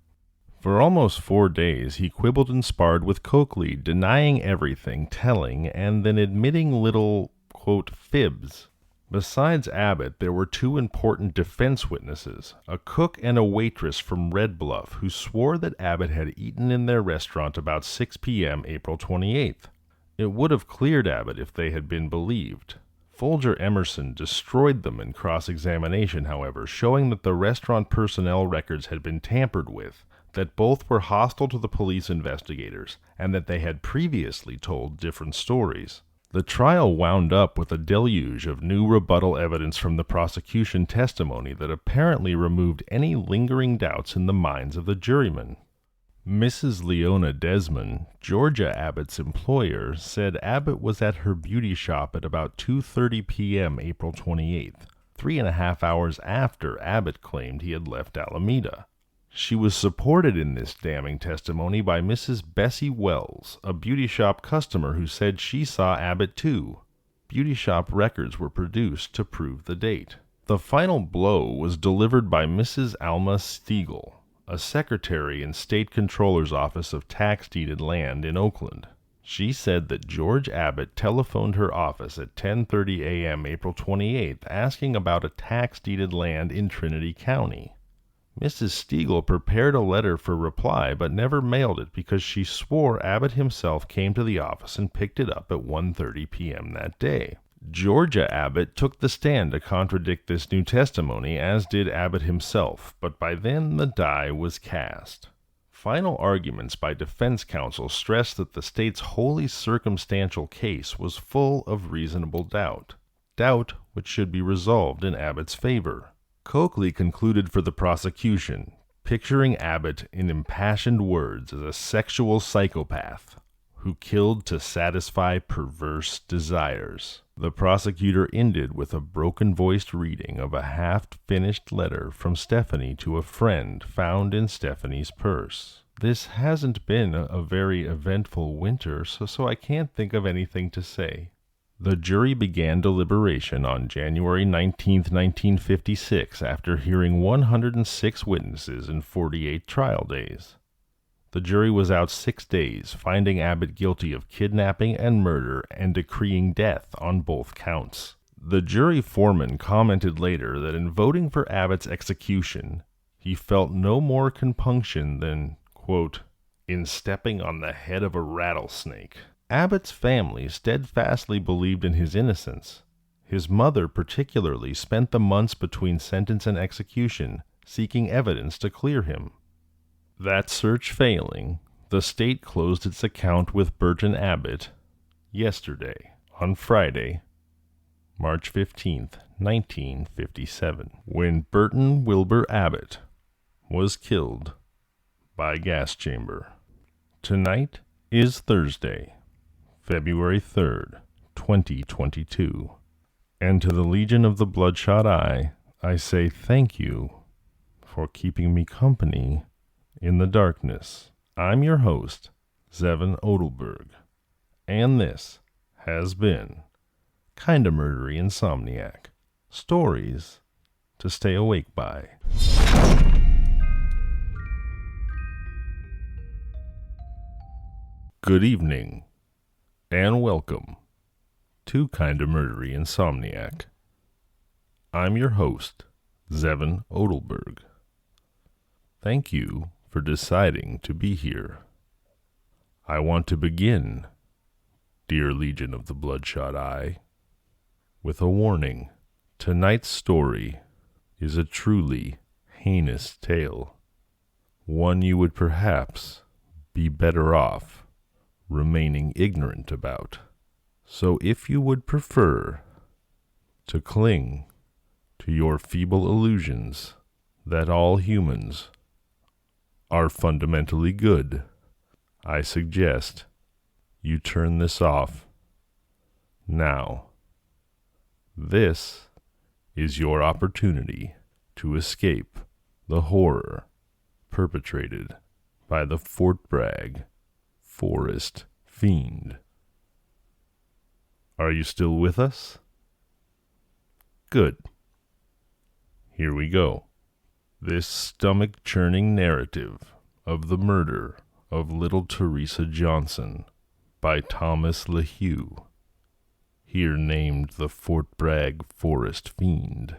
Speaker 2: For almost 4 days he quibbled and sparred with Coakley, denying everything, telling, and then admitting little, quote, fibs. Besides Abbott, there were two important defense witnesses, a cook and a waitress from Red Bluff, who swore that Abbott had eaten in their restaurant about 6 p.m. April 28th. It would have cleared Abbott if they had been believed. Folger Emerson destroyed them in cross-examination, however, showing that the restaurant personnel records had been tampered with, that both were hostile to the police investigators, and that they had previously told different stories. The trial wound up with a deluge of new rebuttal evidence from the prosecution testimony that apparently removed any lingering doubts in the minds of the jurymen. Mrs. Leona Desmond, Georgia Abbott's employer, said Abbott was at her beauty shop at about 2:30 p.m. April 28th, 3.5 hours after Abbott claimed he had left Alameda. She was supported in this damning testimony by Mrs. Bessie Wells, a beauty shop customer who said she saw Abbott too. Beauty shop records were produced to prove the date. The final blow was delivered by Mrs. Alma Stiegel, a secretary in State Controller's Office of Tax-Deeded Land in Oakland. She said that George Abbott telephoned her office at 10:30 a.m. April 28th asking about a tax-deeded land in Trinity County. Mrs. Stiegel prepared a letter for reply but never mailed it because she swore Abbott himself came to the office and picked it up at 1:30 p.m. that day. Georgia Abbott took the stand to contradict this new testimony, as did Abbott himself, but by then the die was cast. Final arguments by defense counsel stressed that the state's wholly circumstantial case was full of reasonable doubt which should be resolved in Abbott's favor. Coakley concluded for the prosecution, picturing Abbott in impassioned words as a sexual psychopath who killed to satisfy perverse desires. The prosecutor ended with a broken-voiced reading of a half-finished letter from Stephanie to a friend found in Stephanie's purse. This hasn't been a very eventful winter, so I can't think of anything to say. The jury began deliberation on January 19, 1956, after hearing 106 witnesses in 48 trial days. The jury was out 6 days, finding Abbott guilty of kidnapping and murder and decreeing death on both counts. The jury foreman commented later that in voting for Abbott's execution, he felt no more compunction than, quote, in stepping on the head of a rattlesnake. Abbott's family steadfastly believed in his innocence. His mother particularly spent the months between sentence and execution seeking evidence to clear him. That search failing, the state closed its account with Burton Abbott yesterday, on Friday, March 15, 1957, when Burton Wilbur Abbott was killed by gas chamber. Tonight is Thursday, February 3rd, 2022, and to the Legion of the Bloodshot Eye, I say thank you for keeping me company in the darkness. I'm your host, Zevon Odelberg, and this has been Kinda Murdery Insomniac, stories to stay awake by. Good evening, and welcome to Kinda Murdery Insomniac. I'm your host, Zevon Odelberg. Thank you for deciding to be here. I want to begin, dear Legion of the Bloodshot Eye, with a warning. Tonight's story is a truly heinous tale, one you would perhaps be better off remaining ignorant about. So if you would prefer to cling to your feeble illusions that all humans are fundamentally good, I suggest you turn this off now. This is your opportunity to escape the horror perpetrated by the Fort Bragg Forest Fiend. Are you still with us? Good. Here we go. This stomach-churning narrative of the murder of little Teresa Johnson by Thomas LeHue. here named the Fort Bragg Forest Fiend,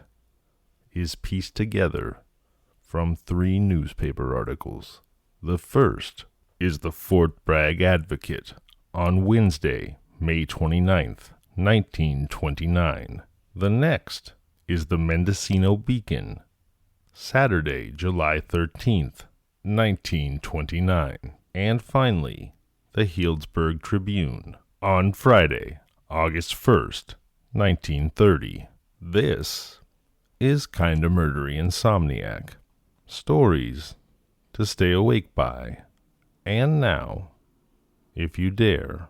Speaker 2: is pieced together from 3 newspaper articles. The first is the Fort Bragg Advocate on Wednesday, May 29th, 1929. The next is the Mendocino Beacon, Saturday, July 13th, 1929. And finally, the Healdsburg Tribune on Friday, August 1st, 1930. This is Kinda Murdery Insomniac. Stories to stay awake by. And now, if you dare,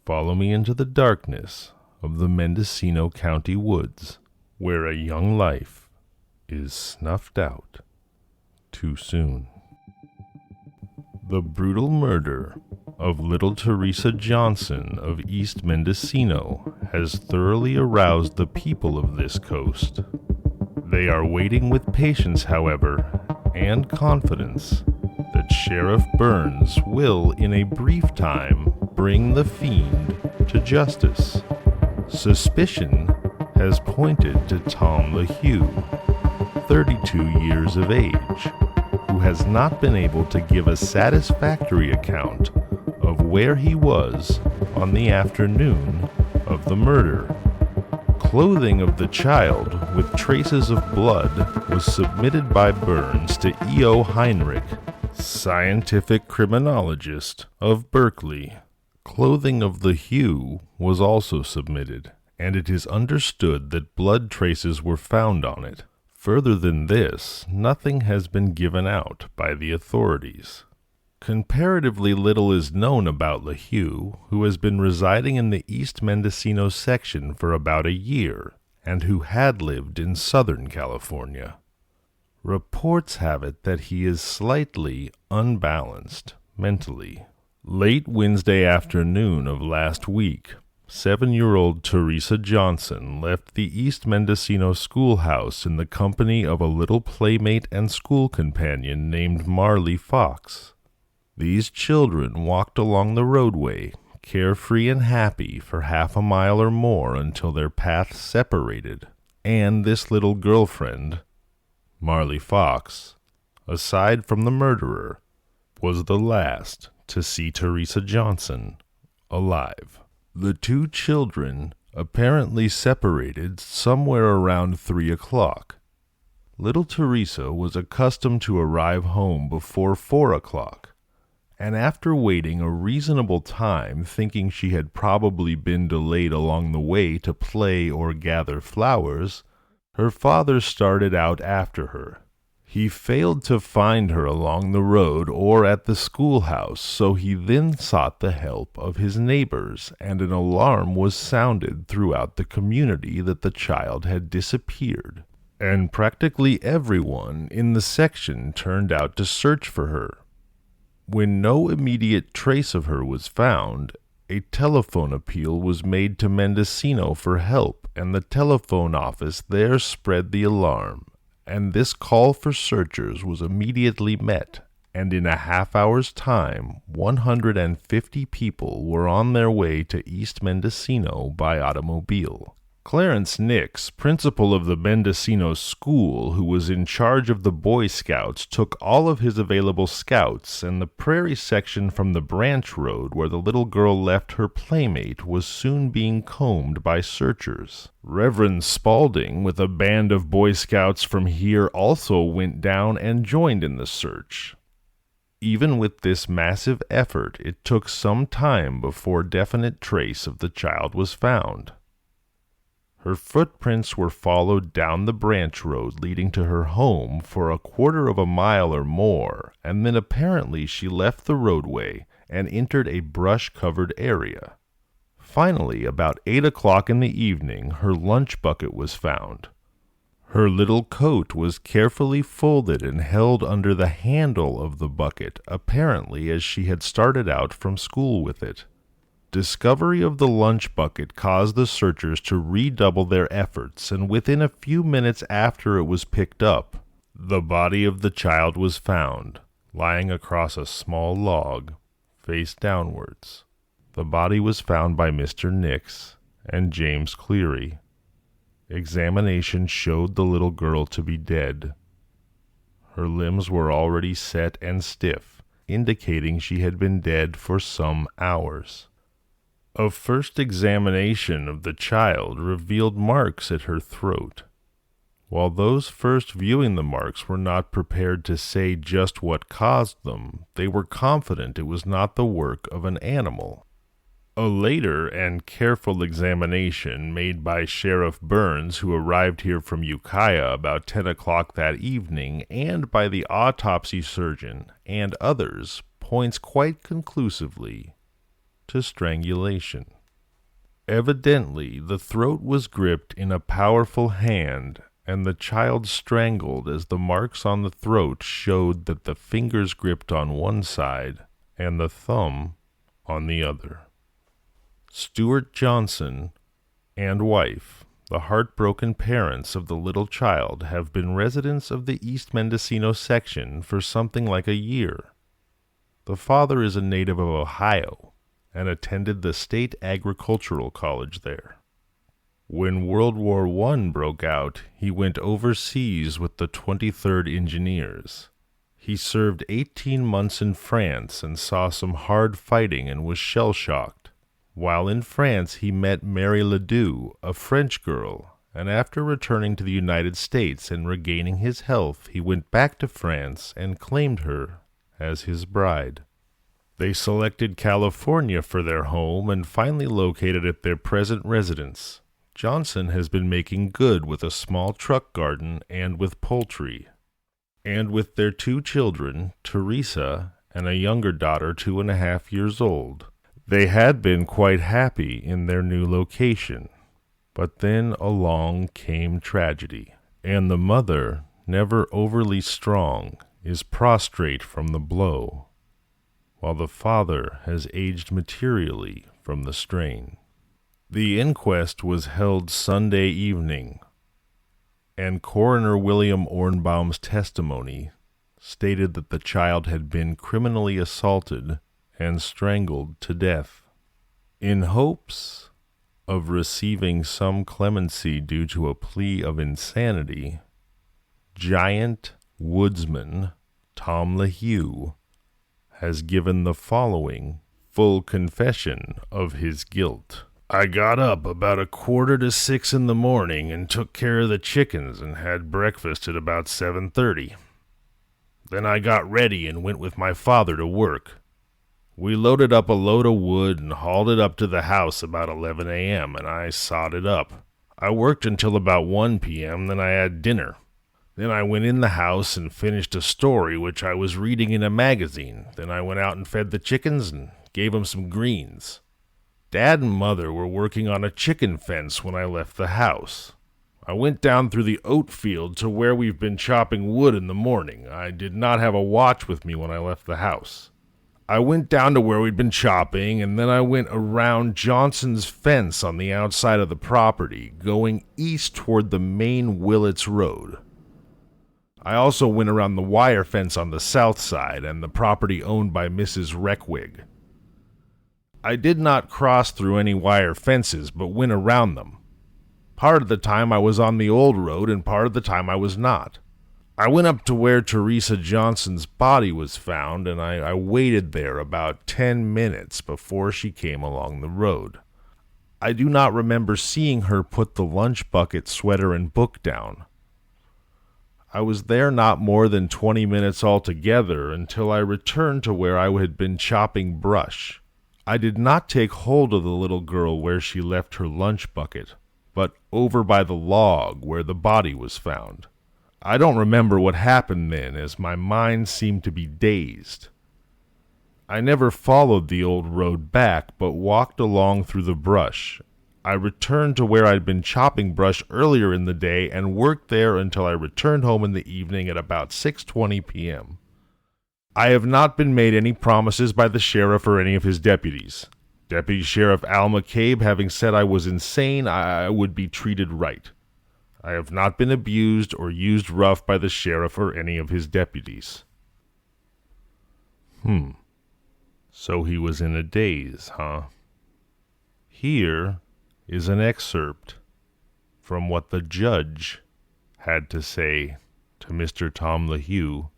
Speaker 2: follow me into the darkness of the Mendocino County woods, where a young life is snuffed out too soon. The brutal murder of little Teresa Johnson of East Mendocino has thoroughly aroused the people of this coast. They are waiting with patience, however, and confidence that Sheriff Burns will, in a brief time, bring the fiend to justice. Suspicion has pointed to Tom LeHue, 32 years of age, who has not been able to give a satisfactory account of where he was on the afternoon of the murder. Clothing of the child with traces of blood was submitted by Burns to E.O. Heinrich, scientific criminologist of Berkeley. Clothing of LeHue was also submitted, and it is understood that blood traces were found on it. Further than this, nothing has been given out by the authorities. Comparatively little is known about LeHue, who has been residing in the East Mendocino section for about a year, and who had lived in Southern California. Reports have it that he is slightly unbalanced mentally. Late Wednesday afternoon of last week, 7-year-old Teresa Johnson left the East Mendocino schoolhouse in the company of a little playmate and school companion named Marley Fox. These children walked along the roadway, carefree and happy, for half a mile or more until their paths separated, and this little girlfriend, Marley Fox, aside from the murderer, was the last to see Teresa Johnson alive. The 2 children apparently separated somewhere around 3 o'clock. Little Teresa was accustomed to arrive home before 4 o'clock, and after waiting a reasonable time, thinking she had probably been delayed along the way to play or gather flowers, her father started out after her. He failed to find her along the road or at the schoolhouse, so he then sought the help of his neighbors, and an alarm was sounded throughout the community that the child had disappeared, and practically everyone in the section turned out to search for her. When no immediate trace of her was found, a telephone appeal was made to Mendocino for help, and the telephone office there spread the alarm. And this call for searchers was immediately met, and in a half-hour's time, 150 people were on their way to East Mendocino by automobile. Clarence Nix, principal of the Mendocino school, who was in charge of the Boy Scouts, took all of his available scouts, and the prairie section from the branch road where the little girl left her playmate was soon being combed by searchers. Reverend Spaulding, with a band of Boy Scouts from here, also went down and joined in the search. Even with this massive effort, it took some time before definite trace of the child was found. Her footprints were followed down the branch road leading to her home for a quarter of a mile or more, and then apparently she left the roadway and entered a brush-covered area. Finally, about 8 o'clock in the evening, her lunch bucket was found. Her little coat was carefully folded and held under the handle of the bucket, apparently as she had started out from school with it. Discovery of the lunch bucket caused the searchers to redouble their efforts, and within a few minutes after it was picked up, the body of the child was found, lying across a small log, face downwards. The body was found by Mr. Nix, and James Cleary. Examination showed the little girl to be dead. Her limbs were already set and stiff, indicating she had been dead for some hours. A first examination of the child revealed marks at her throat. While those first viewing the marks were not prepared to say just what caused them, they were confident it was not the work of an animal. A later and careful examination made by Sheriff Burns, who arrived here from Ukiah about 10 o'clock that evening, and by the autopsy surgeon and others, points quite conclusively to strangulation. Evidently, the throat was gripped in a powerful hand, and the child strangled as the marks on the throat showed that the fingers gripped on one side and the thumb on the other. Stuart Johnson and wife, the heartbroken parents of the little child, have been residents of the East Mendocino section for something like a year. The father is a native of Ohio and attended the State Agricultural College there. When World War I broke out, he went overseas with the 23rd Engineers. He served 18 months in France and saw some hard fighting and was shell-shocked. While in France, he met Mary Ledoux, a French girl, and after returning to the United States and regaining his health, he went back to France and claimed her as his bride. They selected California for their home and finally located at their present residence. Johnson has been making good with a small truck garden and with poultry. And with their 2 children, Teresa and a younger daughter 2.5 years old. They had been quite happy in their new location, but then along came tragedy, and the mother, never overly strong, is prostrate from the blow, while the father has aged materially from the strain. The inquest was held Sunday evening, and Coroner William Ornbaum's testimony stated that the child had been criminally assaulted and strangled to death. In hopes of receiving some clemency due to a plea of insanity, giant woodsman Tom LaHue has given the following full confession of his guilt. I got up about 5:45 in the morning and took care of the chickens and had breakfast at about 7:30. Then I got ready and went with my father to work. We loaded up a load of wood and hauled it up to the house about 11 a.m., and I sawed it up. I worked until about 1 p.m., then I had dinner. Then I went in the house and finished a story which I was reading in a magazine. Then I went out and fed the chickens and gave them some greens. Dad and Mother were working on a chicken fence when I left the house. I went down through the oat field to where we've been chopping wood in the morning. I did not have a watch with me when I left the house. I went down to where we'd been chopping, and then I went around Johnson's fence on the outside of the property, going east toward the main Willits Road. I also went around the wire fence on the south side and the property owned by Mrs. Reckwig. I did not cross through any wire fences, but went around them. Part of the time I was on the old road, and part of the time I was not. I went up to where Teresa Johnson's body was found, and I waited there about 10 minutes before she came along the road. I do not remember seeing her put the lunch bucket, sweater, and book down. I was there not more than 20 minutes altogether until I returned to where I had been chopping brush. I did not take hold of the little girl where she left her lunch bucket, but over by the log where the body was found. I don't remember what happened then, as my mind seemed to be dazed. I never followed the old road back, but walked along through the brush. I returned to where I'd been chopping brush earlier in the day and worked there until I returned home in the evening at about 6:20 p.m. I have not been made any promises by the sheriff or any of his deputies. Deputy Sheriff Al McCabe having said I was insane, I would be treated right. I have not been abused or used rough by the sheriff or any of his deputies. So he was in a daze, huh? Here, is an excerpt from what the judge had to say to Mr. Tom LaHue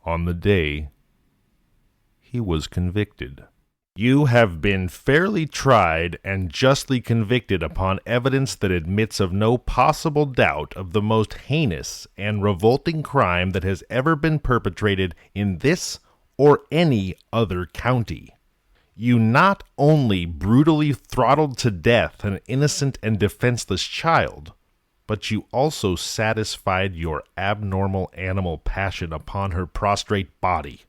Speaker 2: on the day he was convicted. You have been fairly tried and justly convicted upon evidence that admits of no possible doubt of the most heinous and revolting crime that has ever been perpetrated in this or any other county. You not only brutally throttled to death an innocent and defenseless child, but you also satisfied your abnormal animal passion upon her prostrate body.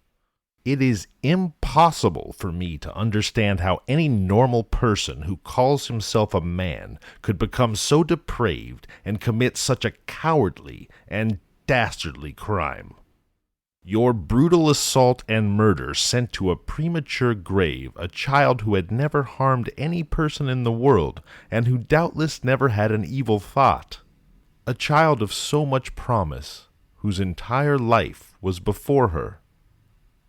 Speaker 2: It is impossible for me to understand how any normal person who calls himself a man could become so depraved and commit such a cowardly and dastardly crime. Your brutal assault and murder sent to a premature grave a child who had never harmed any person in the world and who doubtless never had an evil thought. A child of so much promise, whose entire life was before her.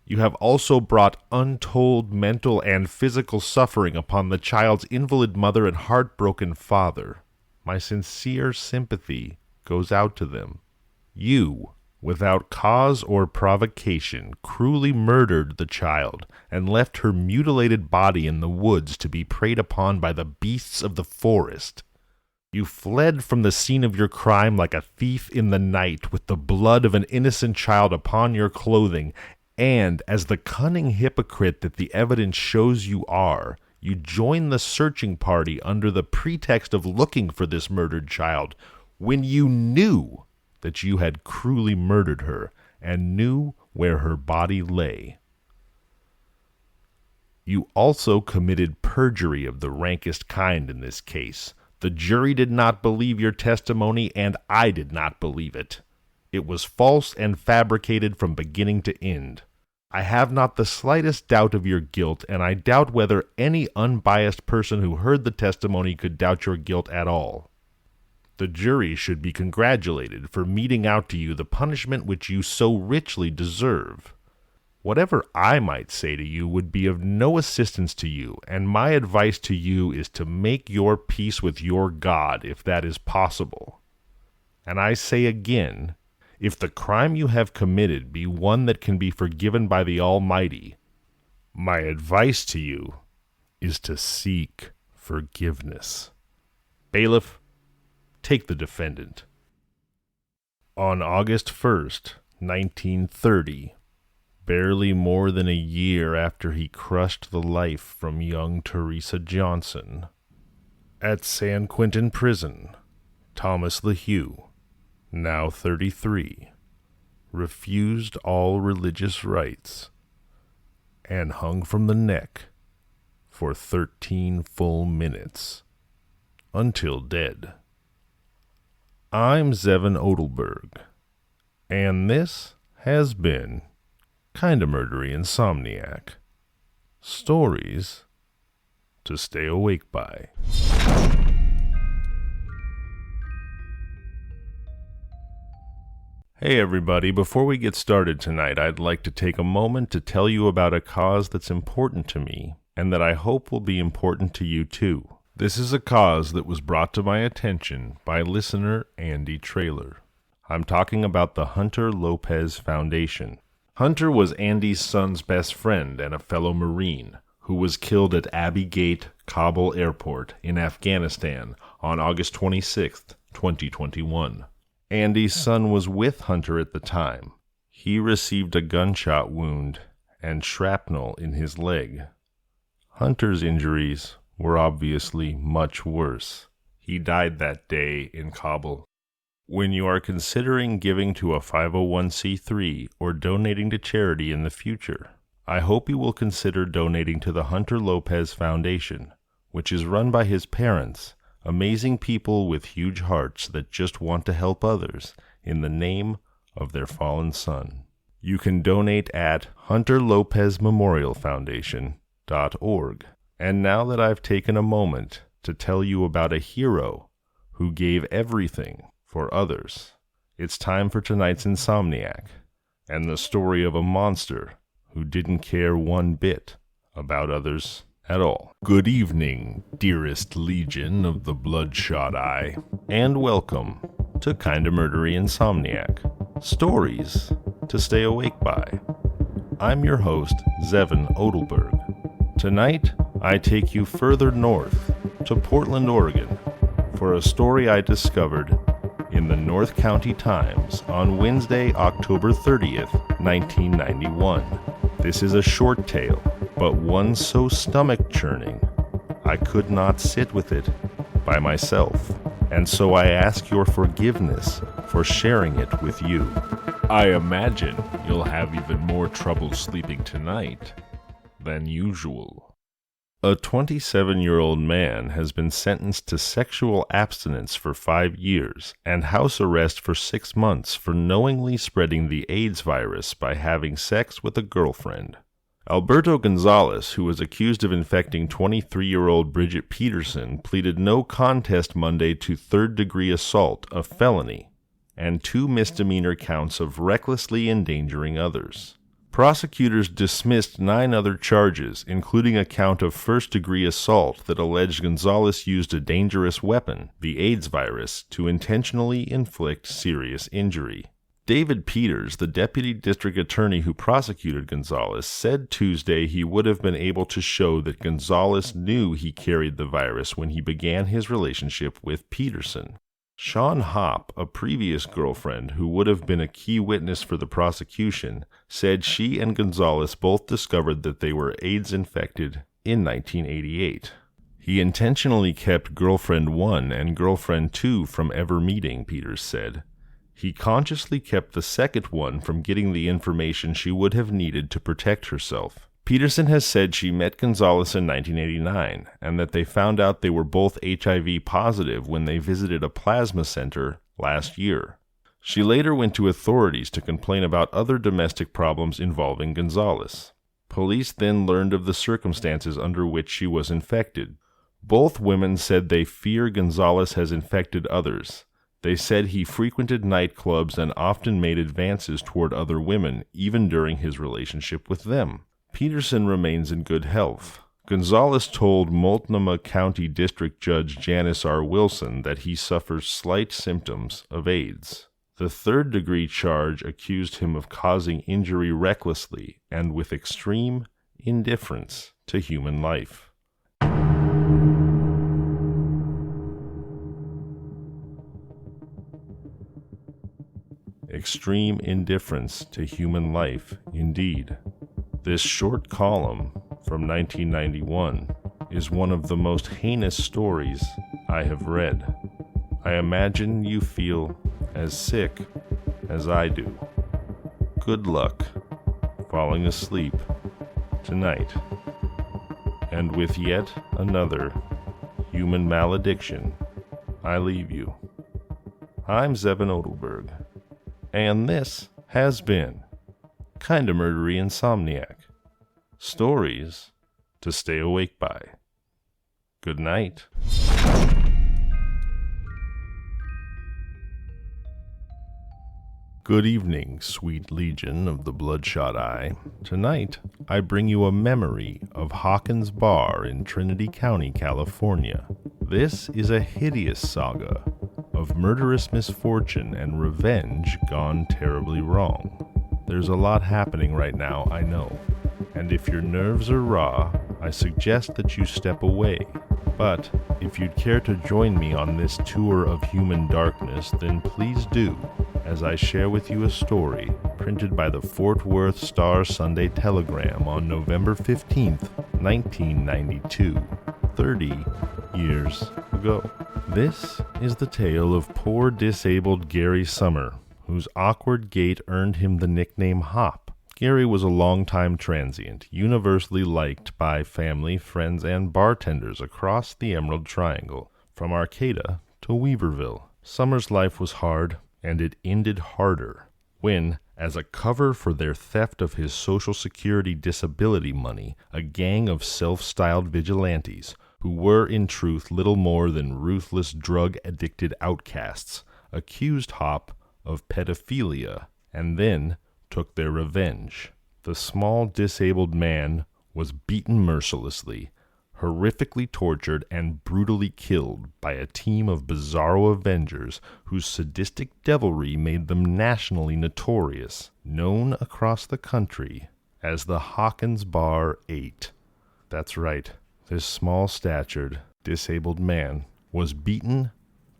Speaker 2: You have also brought untold mental and physical suffering upon the child's invalid mother and heartbroken father. My sincere sympathy goes out to them. You, without cause or provocation, cruelly murdered the child and left her mutilated body in the woods to be preyed upon by the beasts of the forest. You fled from the scene of your crime like a thief in the night with the blood of an innocent child upon your clothing, and, as the cunning hypocrite that the evidence shows you are, you joined the searching party under the pretext of looking for this murdered child, when you knew that you had cruelly murdered her, and knew where her body lay. You also committed perjury of the rankest kind in this case. The jury did not believe your testimony, and I did not believe it. It was false and fabricated from beginning to end. I have not the slightest doubt of your guilt, and I doubt whether any unbiased person who heard the testimony could doubt your guilt at all. The jury should be congratulated for meting out to you the punishment which you so richly deserve. Whatever I might say to you would be of no assistance to you, and my advice to you is to make your peace with your God, if that is possible. And I say again, if the crime you have committed be one that can be forgiven by the Almighty, my advice to you is to seek forgiveness. Bailiff, take the defendant. On August 1st, 1930, barely more than a year after he crushed the life from young Teresa Johnson, at San Quentin Prison, Thomas LaHue, now 33, refused all religious rites and hung from the neck for 13 full minutes until dead. I'm Zevon Odelberg, and this has been Kinda Murdery Insomniac. Stories to stay awake by. Hey everybody, before we get started tonight, I'd like to take a moment to tell you about a cause that's important to me, and that I hope will be important to you too. This is a cause that was brought to my attention by listener Andy Trailer. I'm talking about the Hunter Lopez Foundation. Hunter was Andy's son's best friend and a fellow Marine who was killed at Abbey Gate, Kabul Airport in Afghanistan on August 26, 2021. Andy's son was with Hunter at the time. He received a gunshot wound and shrapnel in his leg. Hunter's injuries were obviously much worse. He died that day in Kabul. When you are considering giving to a 501c3 or donating to charity in the future, I hope you will consider donating to the Hunter Lopez Foundation, which is run by his parents, amazing people with huge hearts that just want to help others in the name of their fallen son. You can donate at hunterlopezmemorialfoundation.org. And now that I've taken a moment to tell you about a hero who gave everything for others, it's time for tonight's Insomniac and the story of a monster who didn't care one bit about others at all. Good evening, dearest legion of the bloodshot eye, and welcome to Kinda Murdery Insomniac, stories to stay awake by. I'm your host, Zevon Odelberg. Tonight, I take you further north to Portland, Oregon, for a story I discovered in the North County Times on Wednesday, October 30th, 1991. This is a short tale, but one so stomach-churning, I could not sit with it by myself, and so I ask your forgiveness for sharing it with you. I imagine you'll have even more trouble sleeping tonight than usual. A 27-year-old man has been sentenced to sexual abstinence for 5 years and house arrest for 6 months for knowingly spreading the AIDS virus by having sex with a girlfriend. Alberto Gonzalez, who was accused of infecting 23-year-old Bridget Peterson, pleaded no contest Monday to third-degree assault, a felony, and 2 misdemeanor counts of recklessly endangering others. Prosecutors dismissed 9 other charges, including a count of first-degree assault that alleged Gonzalez used a dangerous weapon, the AIDS virus, to intentionally inflict serious injury. David Peters, the deputy district attorney who prosecuted Gonzalez, said Tuesday he would have been able to show that Gonzalez knew he carried the virus when he began his relationship with Peterson. Sean Hopp, a previous girlfriend who would have been a key witness for the prosecution, said she and Gonzalez both discovered that they were AIDS-infected in 1988. He intentionally kept Girlfriend 1 and Girlfriend 2 from ever meeting, Peters said. He consciously kept the second one from getting the information she would have needed to protect herself. Peterson has said she met Gonzalez in 1989, and that they found out they were both HIV positive when they visited a plasma center last year. She later went to authorities to complain about other domestic problems involving Gonzalez. Police then learned of the circumstances under which she was infected. Both women said they fear Gonzalez has infected others. They said he frequented nightclubs and often made advances toward other women, even during his relationship with them. Peterson remains in good health. Gonzalez told Multnomah County District Judge Janice R. Wilson that he suffers slight symptoms of AIDS. The third-degree charge accused him of causing injury recklessly and with extreme indifference to human life. Extreme indifference to human life, indeed. This short column from 1991 is one of the most heinous stories I have read. I imagine you feel as sick as I do. Good luck falling asleep tonight, and with yet another human malediction, I leave you. I'm Zevon Odelberg, and this has been Kinda Murdery Insomniac. Stories to stay awake by. Good night. Good evening, sweet legion of the bloodshot eye. Tonight, I bring you a memory of Hawkins Bar in Trinity County, California. This is a hideous saga of murderous misfortune and revenge gone terribly wrong. There's a lot happening right now, I know, and if your nerves are raw, I suggest that you step away. But if you'd care to join me on this tour of human darkness, then please do, as I share with you a story printed by the Fort Worth Star-Sunday Telegram on November 15th, 1992, 30 years ago. This is the tale of poor disabled Gary Summer, whose awkward gait earned him the nickname Hop. Gary was a longtime transient, universally liked by family, friends, and bartenders across the Emerald Triangle, from Arcata to Weaverville. Summer's life was hard, and it ended harder when, as a cover for their theft of his Social Security disability money, a gang of self-styled vigilantes, who were in truth little more than ruthless drug-addicted outcasts, accused Hop of pedophilia, and then took their revenge. The small disabled man was beaten mercilessly, horrifically tortured and brutally killed by a team of bizarro avengers whose sadistic devilry made them nationally notorious, known across the country as the Hawkins Bar 8. That's right, this small-statured, disabled man was beaten,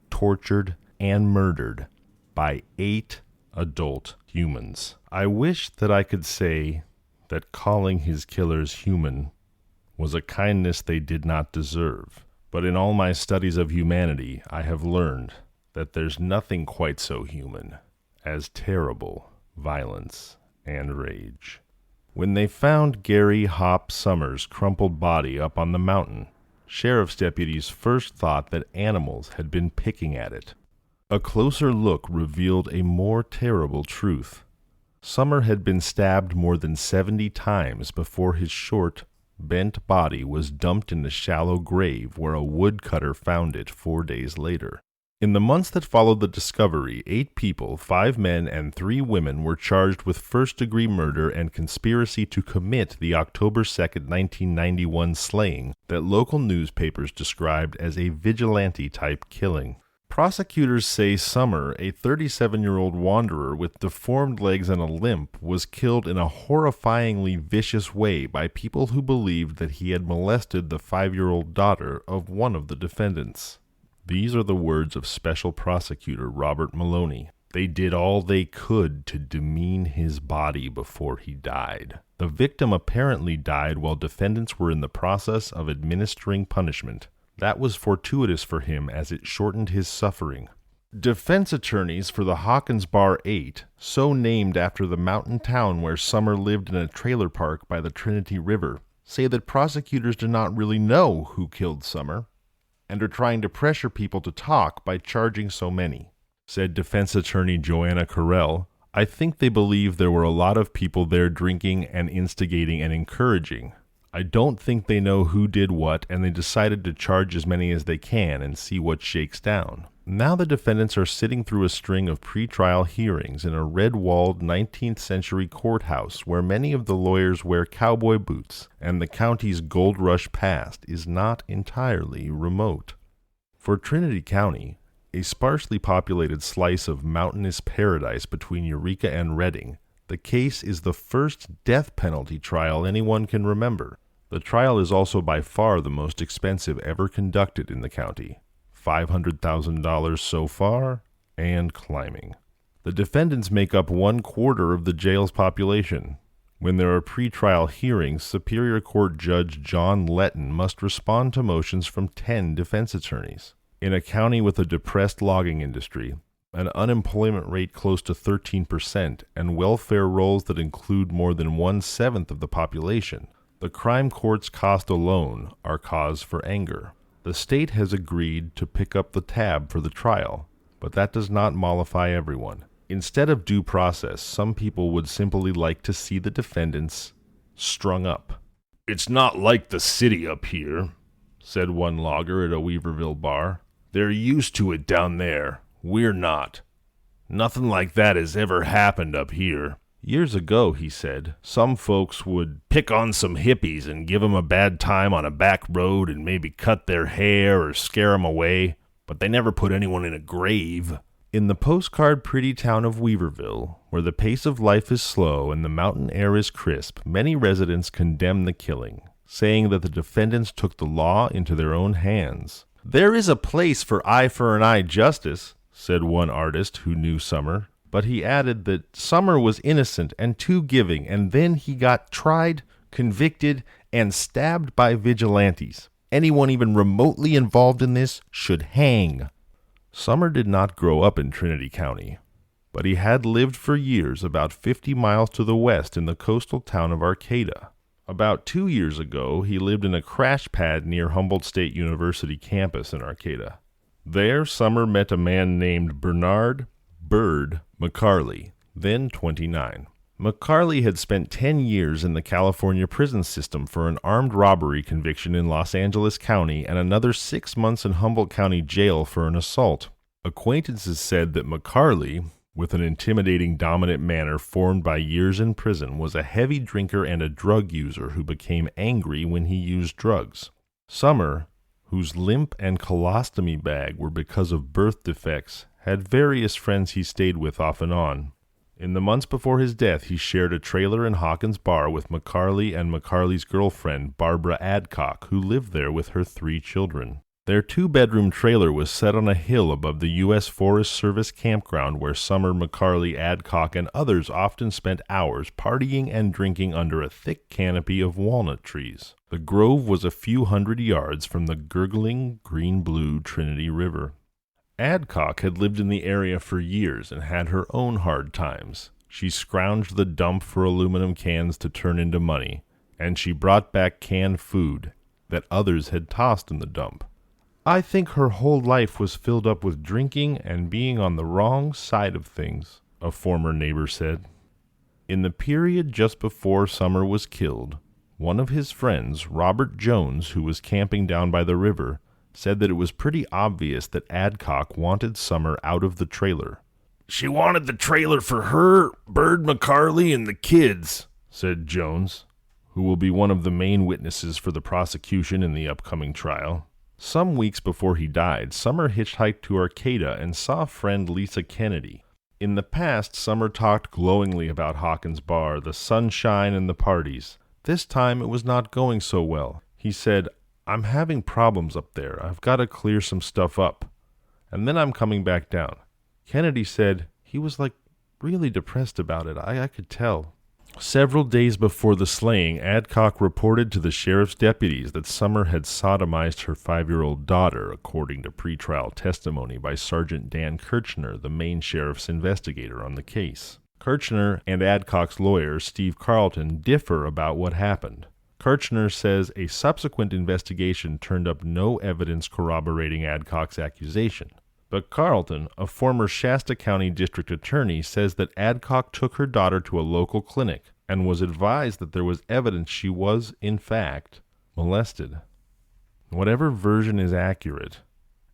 Speaker 2: tortured, and murdered by 8 adult humans. I wish that I could say that calling his killers human was a kindness they did not deserve. But in all my studies of humanity, I have learned that there's nothing quite so human as terrible violence and rage. When they found Gary Hop Summers' crumpled body up on the mountain, sheriff's deputies first thought that animals had been picking at it. A closer look revealed a more terrible truth. Summer had been stabbed more than 70 times before his short, bent body was dumped in the shallow grave where a woodcutter found it 4 days later. In the months that followed the discovery, 8 people, 5 men and 3 women, were charged with first-degree murder and conspiracy to commit the October 2, 1991 slaying that local newspapers described as a vigilante-type killing. Prosecutors say Summer, a 37-year-old wanderer with deformed legs and a limp, was killed in a horrifyingly vicious way by people who believed that he had molested the 5-year-old daughter of one of the defendants. These are the words of Special Prosecutor Robert Maloney. They did all they could to demean his body before he died. The victim apparently died while defendants were in the process of administering punishment. That was fortuitous for him as it shortened his suffering. Defense attorneys for the Hawkins Bar 8, so named after the mountain town where Summer lived in a trailer park by the Trinity River, say that prosecutors do not really know who killed Summer, and are trying to pressure people to talk by charging so many. Said defense attorney Joanna Carell, "I think they believe there were a lot of people there drinking and instigating and encouraging. I don't think they know who did what, and they decided to charge as many as they can and see what shakes down." Now the defendants are sitting through a string of pretrial hearings in a red-walled 19th century courthouse where many of the lawyers wear cowboy boots, and the county's gold rush past is not entirely remote. For Trinity County, a sparsely populated slice of mountainous paradise between Eureka and Redding, the case is the first death penalty trial anyone can remember. The trial is also by far the most expensive ever conducted in the county. $500,000 so far, and climbing. The defendants make up 1/4 of the jail's population. When there are pretrial hearings, Superior Court Judge John Letton must respond to motions from 10 defense attorneys. In a county with a depressed logging industry, an unemployment rate close to 13%, and welfare rolls that include more than 1/7 of the population, the crime court's cost alone are cause for anger. The state has agreed to pick up the tab for the trial, but that does not mollify everyone. Instead of due process, some people would simply like to see the defendants strung up. "It's not like the city up here," said one logger at a Weaverville bar. "They're used to it down there. We're not. Nothing like that has ever happened up here." Years ago, he said, some folks would pick on some hippies and give 'em a bad time on a back road and maybe cut their hair or scare 'em away, but they never put anyone in a grave. In the postcard pretty town of Weaverville, where the pace of life is slow and the mountain air is crisp, many residents condemn the killing, saying that the defendants took the law into their own hands. "There is a place for eye for an eye justice," said one artist who knew Summer. But he added that Summer was innocent and too giving, and then he got tried, convicted, and stabbed by vigilantes. Anyone even remotely involved in this should hang. Summer did not grow up in Trinity County, but he had lived for years about 50 miles to the west in the coastal town of Arcata. About 2 years ago, he lived in a crash pad near Humboldt State University campus in Arcata. There, Summer met a man named Bernard Bird McCarley, then 29. McCarley had spent 10 years in the California prison system for an armed robbery conviction in Los Angeles County and another 6 months in Humboldt County jail for an assault. Acquaintances said that McCarley, with an intimidating dominant manner formed by years in prison, was a heavy drinker and a drug user who became angry when he used drugs. Summer, whose limp and colostomy bag were because of birth defects, had various friends he stayed with off and on. In the months before his death, he shared a trailer in Hawkins Bar with McCarley and McCarley's girlfriend, Barbara Adcock, who lived there with her 3 children. Their 2-bedroom trailer was set on a hill above the U.S. Forest Service campground where Summer, McCarley, Adcock, and others often spent hours partying and drinking under a thick canopy of walnut trees. The grove was a few hundred yards from the gurgling, green-blue Trinity River. Adcock had lived in the area for years and had her own hard times. She scrounged the dump for aluminum cans to turn into money, and she brought back canned food that others had tossed in the dump. I think her whole life was filled up with drinking and being on the wrong side of things, a former neighbor said. In the period just before Summer was killed, one of his friends, Robert Jones, who was camping down by the river, said that it was pretty obvious that Adcock wanted Summer out of the trailer. "She wanted the trailer for her, Bird McCarley, and the kids," said Jones, who will be one of the main witnesses for the prosecution in the upcoming trial. Some weeks before he died, Summer hitchhiked to Arcata and saw friend Lisa Kennedy. In the past, Summer talked glowingly about Hawkins Bar, the sunshine and the parties. This time it was not going so well. He said, "I'm having problems up there. I've got to clear some stuff up. And then I'm coming back down." Kennedy said he was really depressed about it. I could tell. Several days before the slaying, Adcock reported to the sheriff's deputies that Summer had sodomized her 5-year-old daughter, according to pretrial testimony by Sergeant Dan Kirchner, the main sheriff's investigator on the case. Kirchner and Adcock's lawyer, Steve Carlton, differ about what happened. Kirchner says a subsequent investigation turned up no evidence corroborating Adcock's accusation. But Carlton, a former Shasta County district attorney, says that Adcock took her daughter to a local clinic and was advised that there was evidence she was, in fact, molested. Whatever version is accurate,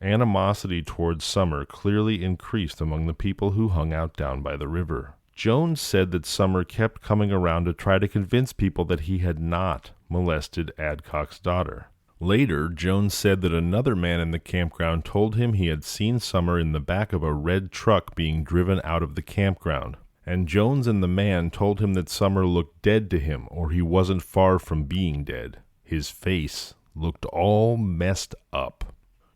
Speaker 2: animosity towards Summer clearly increased among the people who hung out down by the river. Jones said that Summer kept coming around to try to convince people that he had not molested Adcock's daughter. Later, Jones said that another man in the campground told him he had seen Summer in the back of a red truck being driven out of the campground, and Jones and the man told him that Summer looked dead to him, or he wasn't far from being dead. His face looked all messed up.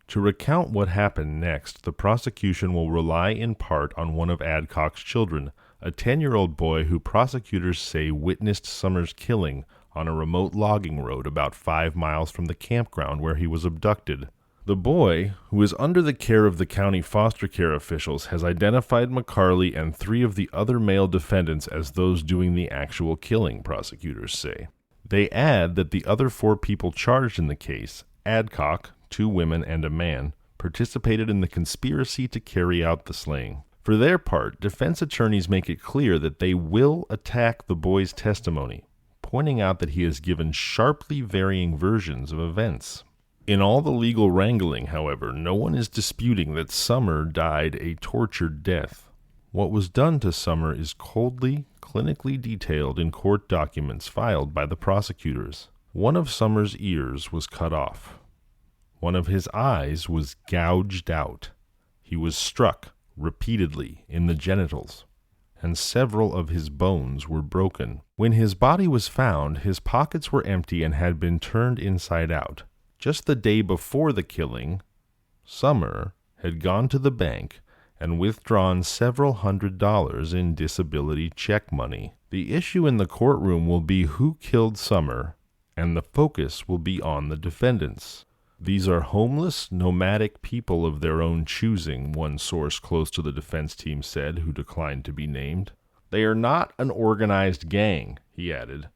Speaker 2: To recount what happened next, the prosecution will rely in part on one of Adcock's children, a 10-year-old boy who prosecutors say witnessed Summer's killing on a remote logging road about 5 miles from the campground where he was abducted. The boy, who is under the care of the county foster care officials, has identified McCarley and 3 of the other male defendants as those doing the actual killing, prosecutors say. They add that the other 4 people charged in the case, Adcock, 2 women and a man, participated in the conspiracy to carry out the slaying. For their part, defense attorneys make it clear that they will attack the boy's testimony, pointing out that he has given sharply varying versions of events. In all the legal wrangling, however, no one is disputing that Summer died a tortured death. What was done to Summer is coldly, clinically detailed in court documents filed by the prosecutors. One of Summer's ears was cut off. One of his eyes was gouged out. He was struck repeatedly in the genitals, and several of his bones were broken. When his body was found, his pockets were empty and had been turned inside out. Just the day before the killing, Summer had gone to the bank and withdrawn several $100s in disability check money. The issue in the courtroom will be who killed Summer, and the focus will be on the defendants. These are homeless, nomadic people of their own choosing, one source close to the defense team said, who declined to be named. They are not an organized gang, he added,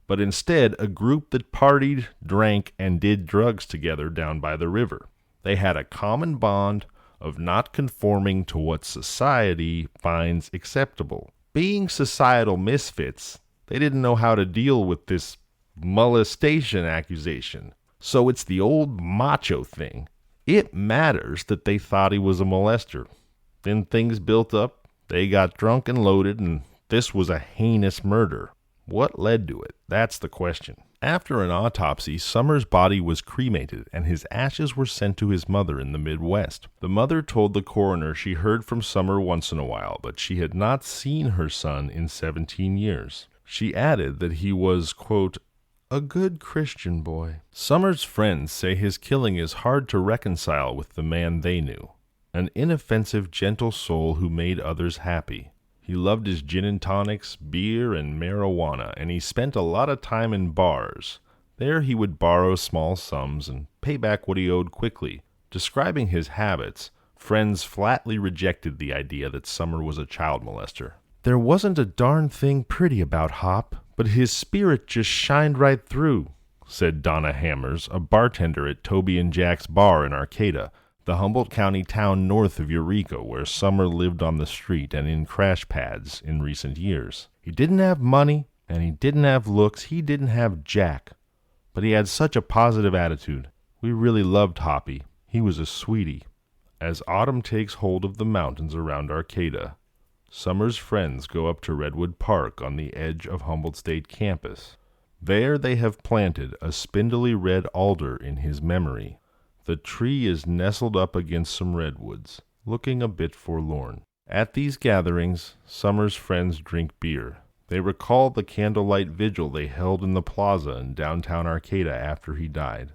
Speaker 2: but instead a group that partied, drank, and did drugs together down by the river. They had a common bond of not conforming to what society finds acceptable. Being societal misfits, they didn't know how to deal with this molestation accusation. So it's the old macho thing. It matters that they thought he was a molester. Then things built up, they got drunk and loaded, and this was a heinous murder. What led to it? That's the question. After an autopsy, Summers' body was cremated and his ashes were sent to his mother in the Midwest. The mother told the coroner she heard from Summer once in a while, but she had not seen her son in 17 years. She added that he was, quote, a good Christian boy. Summers' friends say his killing is hard to reconcile with the man they knew, an inoffensive, gentle soul who made others happy. He loved his gin and tonics, beer, and marijuana, and he spent a lot of time in bars. There he would borrow small sums and pay back what he owed quickly. Describing his habits, friends flatly rejected the idea that Summer was a child molester. There wasn't a darn thing pretty about Hop, but his spirit just shined right through, said Donna Hammers, a bartender at Toby and Jack's Bar in Arcata, the Humboldt County town north of Eureka, where Summer lived on the street and in crash pads in recent years. He didn't have money, and he didn't have looks, he didn't have Jack. But he had such a positive attitude. We really loved Hoppy. He was a sweetie. As autumn takes hold of the mountains around Arcata, Summer's friends go up to Redwood Park on the edge of Humboldt State campus. There they have planted a spindly red alder in his memory. The tree is nestled up against some redwoods, looking a bit forlorn. At these gatherings, Summer's friends drink beer. They recall the candlelight vigil they held in the plaza in downtown Arcata after he died.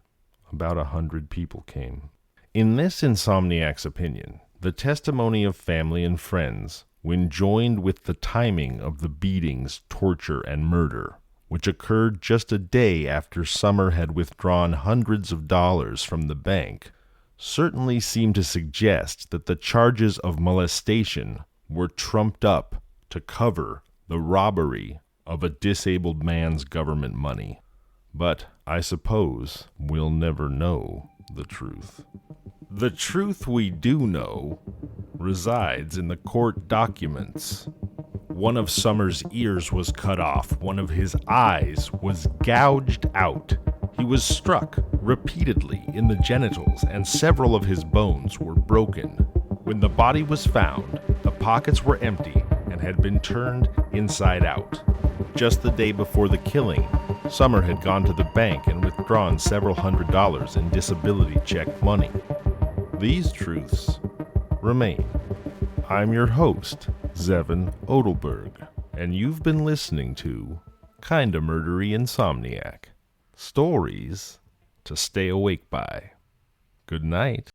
Speaker 2: About 100 people came. In this Insomniac's opinion, the testimony of family and friends, when joined with the timing of the beatings, torture, and murder, which occurred just a day after Summer had withdrawn hundreds of dollars from the bank, certainly seemed to suggest that the charges of molestation were trumped up to cover the robbery of a disabled man's government money. But I suppose we'll never know the truth. The truth we do know resides in the court documents. One of Summer's ears was cut off. One of his eyes was gouged out. He was struck repeatedly in the genitals, and several of his bones were broken. When the body was found, the pockets were empty and had been turned inside out. Just the day before the killing, Summer had gone to the bank and withdrawn several $100s in disability check money. These truths remain. I'm your host, Zevon Odelberg, and you've been listening to Kinda Murdery Insomniac. Stories to stay awake by. Good night.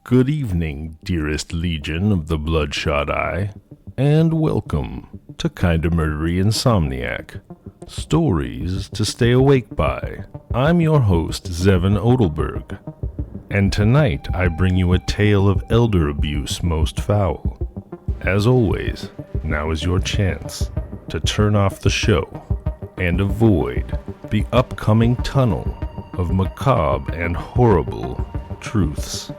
Speaker 2: Good evening, dearest legion of the Bloodshot Eye, and welcome to Kinda Murdery Insomniac. Stories to stay awake by. I'm your host, Zevon Odelberg, and tonight I bring you a tale of elder abuse most foul. As always, now is your chance to turn off the show and avoid the upcoming tunnel of macabre and horrible truths.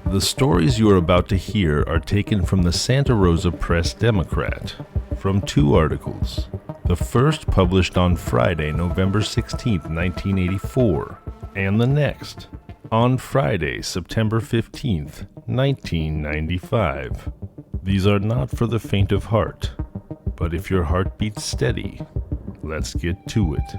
Speaker 2: The stories you are about to hear are taken from the Santa Rosa Press Democrat, from 2 articles. The first published on Friday, November 16, 1984, and the next on Friday, September 15, 1995. These are not for the faint of heart, but if your heart beats steady, let's get to it.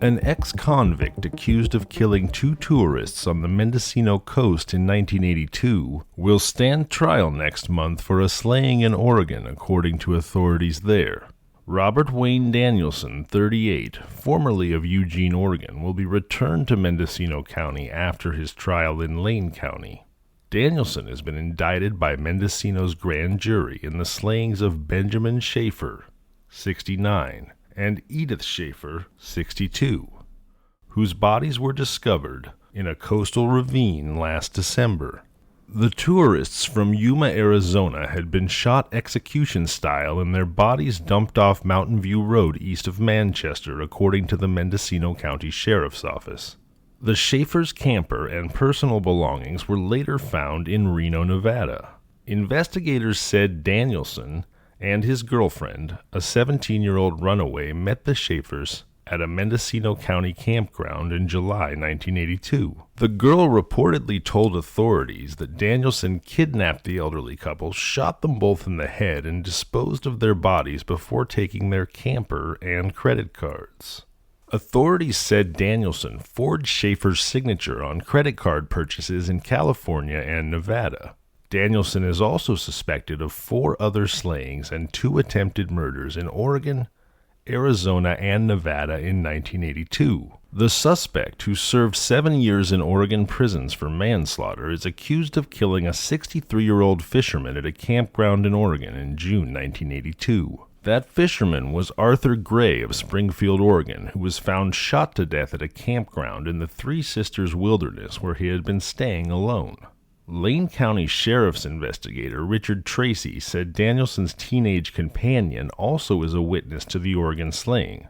Speaker 2: An ex-convict accused of killing 2 tourists on the Mendocino coast in 1982 will stand trial next month for a slaying in Oregon, according to authorities there. Robert Wayne Danielson, 38, formerly of Eugene, Oregon, will be returned to Mendocino County after his trial in Lane County. Danielson has been indicted by Mendocino's grand jury in the slayings of Benjamin Schaefer, 69, and Edith Schaefer, 62, whose bodies were discovered in a coastal ravine last December. The tourists from Yuma, Arizona had been shot execution-style and their bodies dumped off Mountain View Road east of Manchester, according to the Mendocino County Sheriff's Office. The Schaefer's camper and personal belongings were later found in Reno, Nevada. Investigators said Danielson and his girlfriend, a 17-year-old runaway, met the Schaefers at a Mendocino County campground in July 1982. The girl reportedly told authorities that Danielson kidnapped the elderly couple, shot them both in the head, and disposed of their bodies before taking their camper and credit cards. Authorities said Danielson forged Schaefer's signature on credit card purchases in California and Nevada. Danielson is also suspected of 4 other slayings and 2 attempted murders in Oregon, Arizona, and Nevada in 1982. The suspect, who served 7 years in Oregon prisons for manslaughter, is accused of killing a 63-year-old fisherman at a campground in Oregon in June 1982. That fisherman was Arthur Gray of Springfield, Oregon, who was found shot to death at a campground in the Three Sisters Wilderness where he had been staying alone. Lane County Sheriff's investigator Richard Tracy said Danielson's teenage companion also is a witness to the Oregon slaying.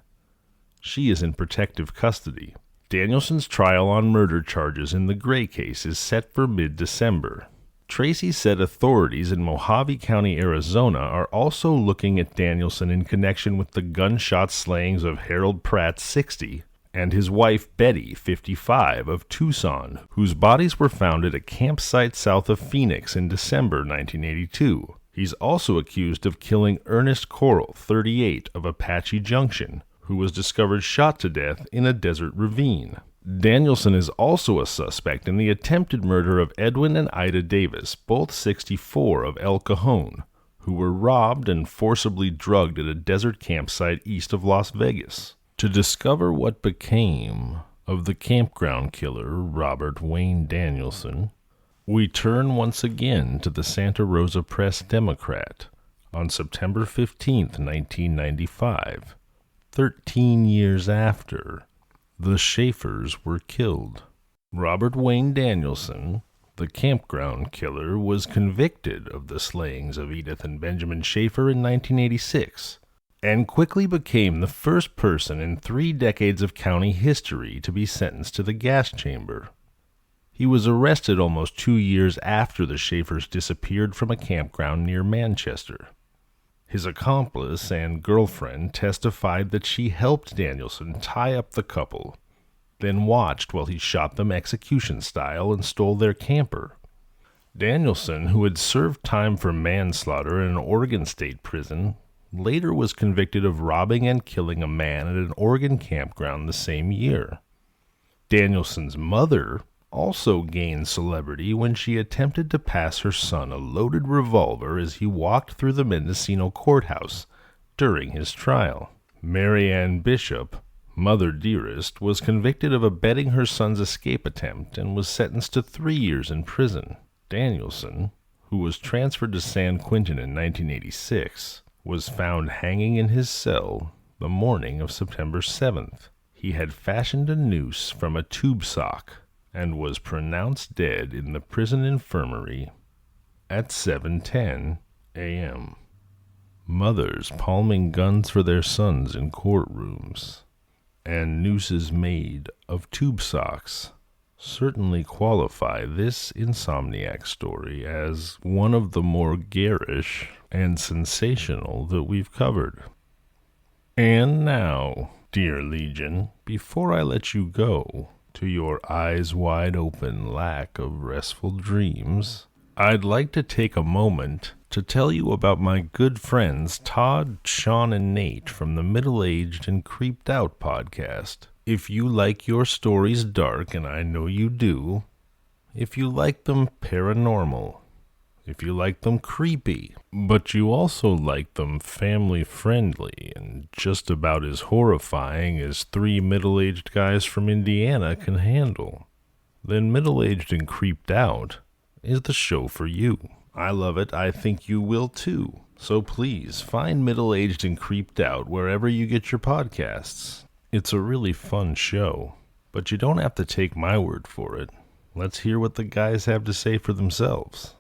Speaker 2: She is in protective custody. Danielson's trial on murder charges in the Gray case is set for mid-December. Tracy said authorities in Mojave County, Arizona are also looking at Danielson in connection with the gunshot slayings of Harold Pratt, 60, and his wife Betty, 55, of Tucson, whose bodies were found at a campsite south of Phoenix in December 1982. He's also accused of killing Ernest Corral, 38, of Apache Junction, who was discovered shot to death in a desert ravine. Danielson is also a suspect in the attempted murder of Edwin and Ida Davis, both 64, of El Cajon, who were robbed and forcibly drugged at a desert campsite east of Las Vegas. To discover what became of the campground killer Robert Wayne Danielson, we turn once again to the Santa Rosa Press-Democrat on September 15, 1995, 13 years after the Schaefers were killed. Robert Wayne Danielson, the campground killer, was convicted of the slayings of Edith and Benjamin Schaefer in 1986, and quickly became the first person in 3 decades of county history to be sentenced to the gas chamber. He was arrested almost 2 years after the Schaefers disappeared from a campground near Manchester. His accomplice and girlfriend testified that she helped Danielson tie up the couple, then watched while he shot them execution style and stole their camper. Danielson, who had served time for manslaughter in an Oregon state prison, later was convicted of robbing and killing a man at an Oregon campground the same year. Danielson's mother also gained celebrity when she attempted to pass her son a loaded revolver as he walked through the Mendocino courthouse during his trial. Mary Ann Bishop, Mother Dearest, was convicted of abetting her son's escape attempt and was sentenced to 3 years in prison. Danielson, who was transferred to San Quentin in 1986, was found hanging in his cell the morning of September 7th. He had fashioned a noose from a tube sock and was pronounced dead in the prison infirmary at 7:10 a.m. Mothers palming guns for their sons in courtrooms and nooses made of tube socks certainly qualify this Insomniac story as one of the more garish and sensational that we've covered. And now, dear Legion, before I let you go to your eyes wide open lack of restful dreams, I'd like to take a moment to tell you about my good friends Todd, Sean, and Nate from the Middle-Aged and Creeped Out podcast. If you like your stories dark, and I know you do, if you like them paranormal, if you like them creepy, but you also like them family-friendly and just about as horrifying as 3 middle-aged guys from Indiana can handle, then Middle-Aged and Creeped Out is the show for you. I love it. I think you will too. So please find Middle-Aged and Creeped Out wherever you get your podcasts. It's a really fun show, but you don't have to take my word for it. Let's hear what the guys have to say for themselves.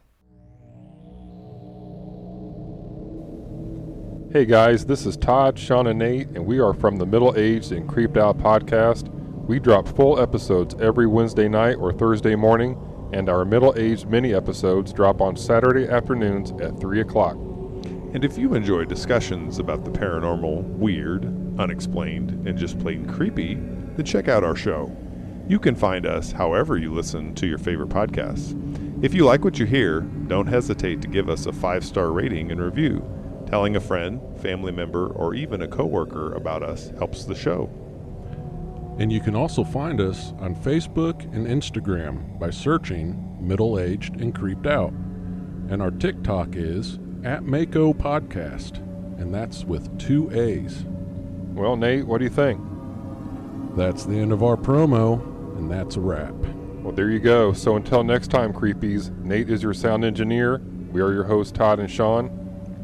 Speaker 3: Hey guys, this is Todd, Sean, and Nate, and we are from the Middle-Aged and Creeped Out podcast. We drop full episodes every Wednesday night or Thursday morning, and our Middle-Aged mini episodes drop on Saturday afternoons at 3 o'clock.
Speaker 4: And
Speaker 3: And if you enjoy discussions about the paranormal, weird, unexplained, and just plain creepy, then check out our show. You can find us however you listen to your favorite podcasts. If you like what you hear, don't hesitate to give us a 5-star rating and review. Telling a friend, family member, or even a coworker about us helps the show.
Speaker 4: And you can also find us on Facebook and Instagram by searching Middle Aged and Creeped Out. And our TikTok is @Mako Podcast, and that's with 2 A's.
Speaker 3: Well, Nate, what do you think?
Speaker 4: That's the end of our promo, and that's a wrap.
Speaker 3: Well, there you go. So until next time, creepies, Nate is your sound engineer. We are your hosts, Todd and Sean.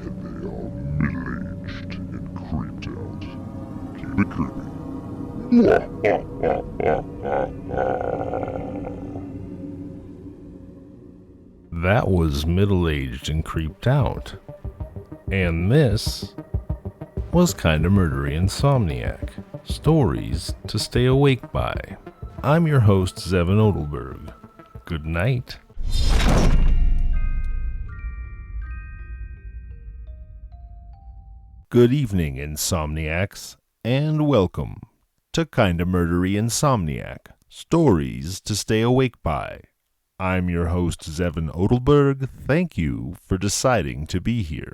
Speaker 2: And they are middle-aged and creeped out. Keep it creepy. That was middle-aged and creeped out. And this was Kinda Murdery Insomniac. Stories to stay awake by. I'm your host, Zevon Odelberg. Good night. Good evening, Insomniacs, and welcome to Kinda Murdery Insomniac. Stories to stay awake by. I'm your host, Zevon Odelberg. Thank you for deciding to be here.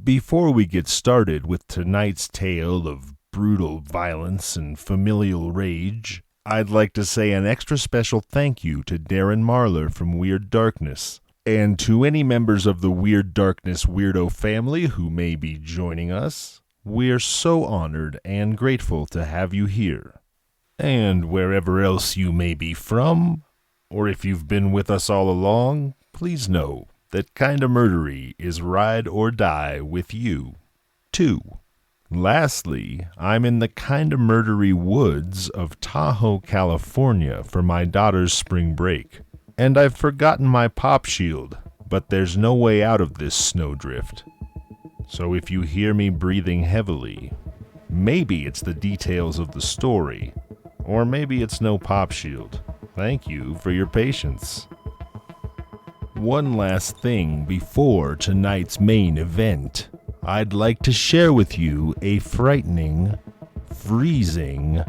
Speaker 2: Before we get started with tonight's tale of brutal violence and familial rage, I'd like to say an extra special thank you to Darren Marlar from Weird Darkness, and to any members of the Weird Darkness Weirdo family who may be joining us. We're so honored and grateful to have you here. And wherever else you may be from, or if you've been with us all along, please know that Kinda Murdery is ride or die with you, too. Lastly, I'm in the Kinda Murdery woods of Tahoe, California for my daughter's spring break. And I've forgotten my pop shield, but there's no way out of this snowdrift. So if you hear me breathing heavily, maybe it's the details of the story, or maybe it's no pop shield. Thank you for your patience. One last thing before tonight's main event. I'd like to share with you a frightening, freezing,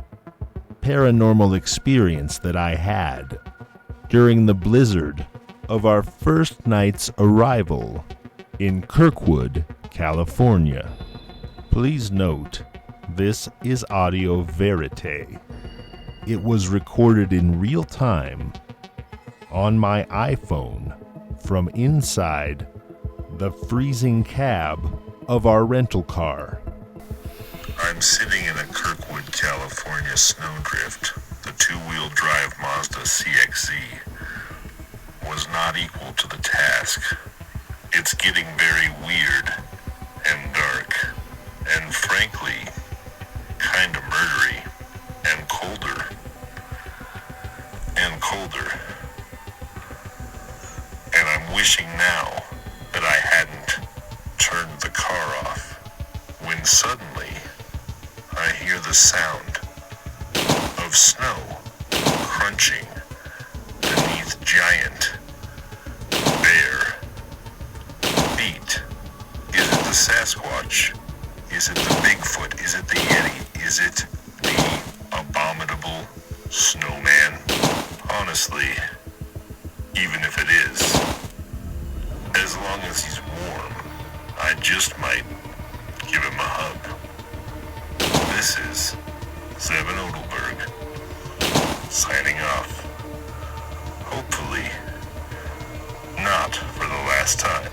Speaker 2: paranormal experience that I had during the blizzard of our first night's arrival in Kirkwood, California. Please note, this is audio verite. It was recorded in real time on my iPhone from inside the freezing cab of our rental car.
Speaker 5: I'm sitting in a Kirkwood, California snowdrift. The two-wheel drive Mazda CX-Z was not equal to the task. It's getting very weird and dark, and frankly, kinda murdery, and colder, and colder. And I'm wishing now that I hadn't turned the car off, when suddenly I hear the sound of snow crunching beneath giant, bare feet. Is it the Sasquatch? Is it the Bigfoot? Is it the Yeti? Is it the abominable snowman? Honestly, even if it is, as long as he's warm, I just might give him a hug. This is Zevon Odelberg, signing off. Hopefully, not for the last time.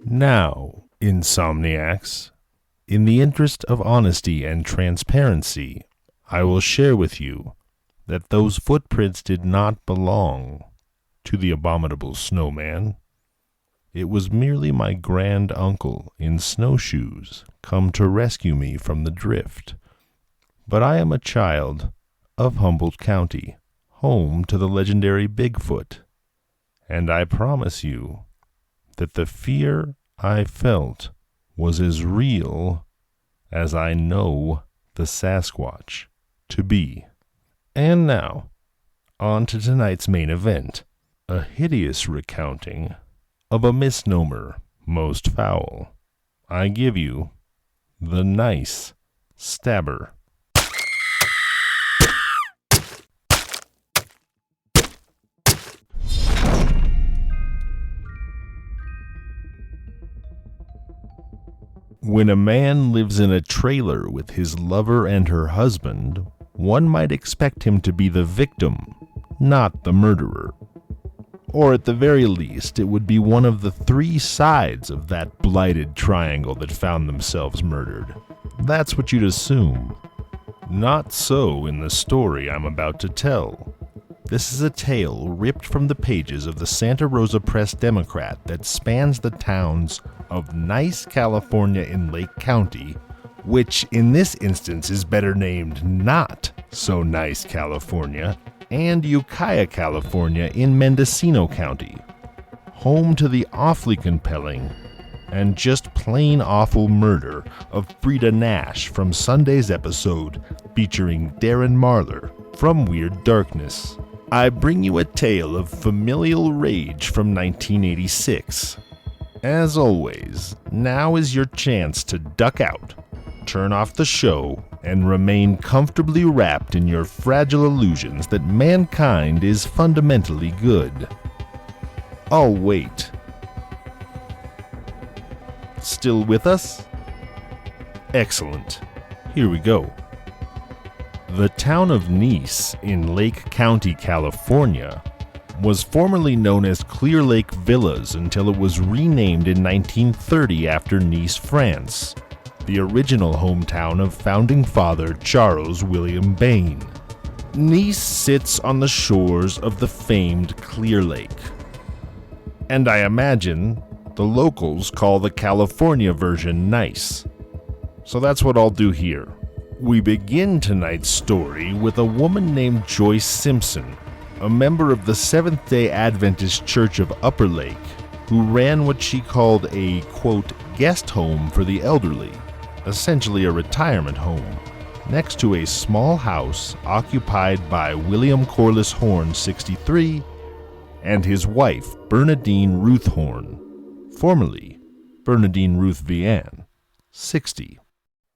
Speaker 2: Now, Insomniacs, in the interest of honesty and transparency, I will share with you that those footprints did not belong to the abominable snowman. It was merely my grand uncle in snowshoes come to rescue me from the drift. But I am a child of Humboldt County, home to the legendary Bigfoot, and I promise you that the fear I felt was as real as I know the Sasquatch to be. And now, On to tonight's main event, a hideous recounting of a misnomer most foul. I give you the Nice Stabber. When a man lives in a trailer with his lover and her husband, one might expect him to be the victim, not the murderer. Or at the very least, it would be one of the three sides of that blighted triangle that found themselves murdered. That's what you'd assume. Not so in the story I'm about to tell. This is a tale ripped from the pages of the Santa Rosa Press Democrat that spans the towns of Nice, California in Lake County, which in this instance is better named Not So Nice, California, and Ukiah, California in Mendocino County, home to the awfully compelling and just plain awful murder of Frida Nash from Sunday's episode featuring Darren Marlar from Weird Darkness. I bring you a tale of familial rage from 1986. As always, now is your chance to duck out, turn off the show, and remain comfortably wrapped in your fragile illusions that mankind is fundamentally good. I'll wait. Still with us? Excellent. Here we go. The town of Nice in Lake County, California, was formerly known as Clear Lake Villas until it was renamed in 1930 after Nice, France, the original hometown of founding father Charles William Bain. Nice sits on the shores of the famed Clear Lake, and I imagine the locals call the California version Nice. So that's what I'll do here. We begin tonight's story with a woman named Joyce Simpson, a member of the Seventh-day Adventist Church of Upper Lake, who ran what she called a, quote, guest home for the elderly, essentially a retirement home, next to a small house occupied by William Corliss Horn, 63, and his wife, Bernadine Ruth Horn, formerly Bernadine Ruth Vianne, 60.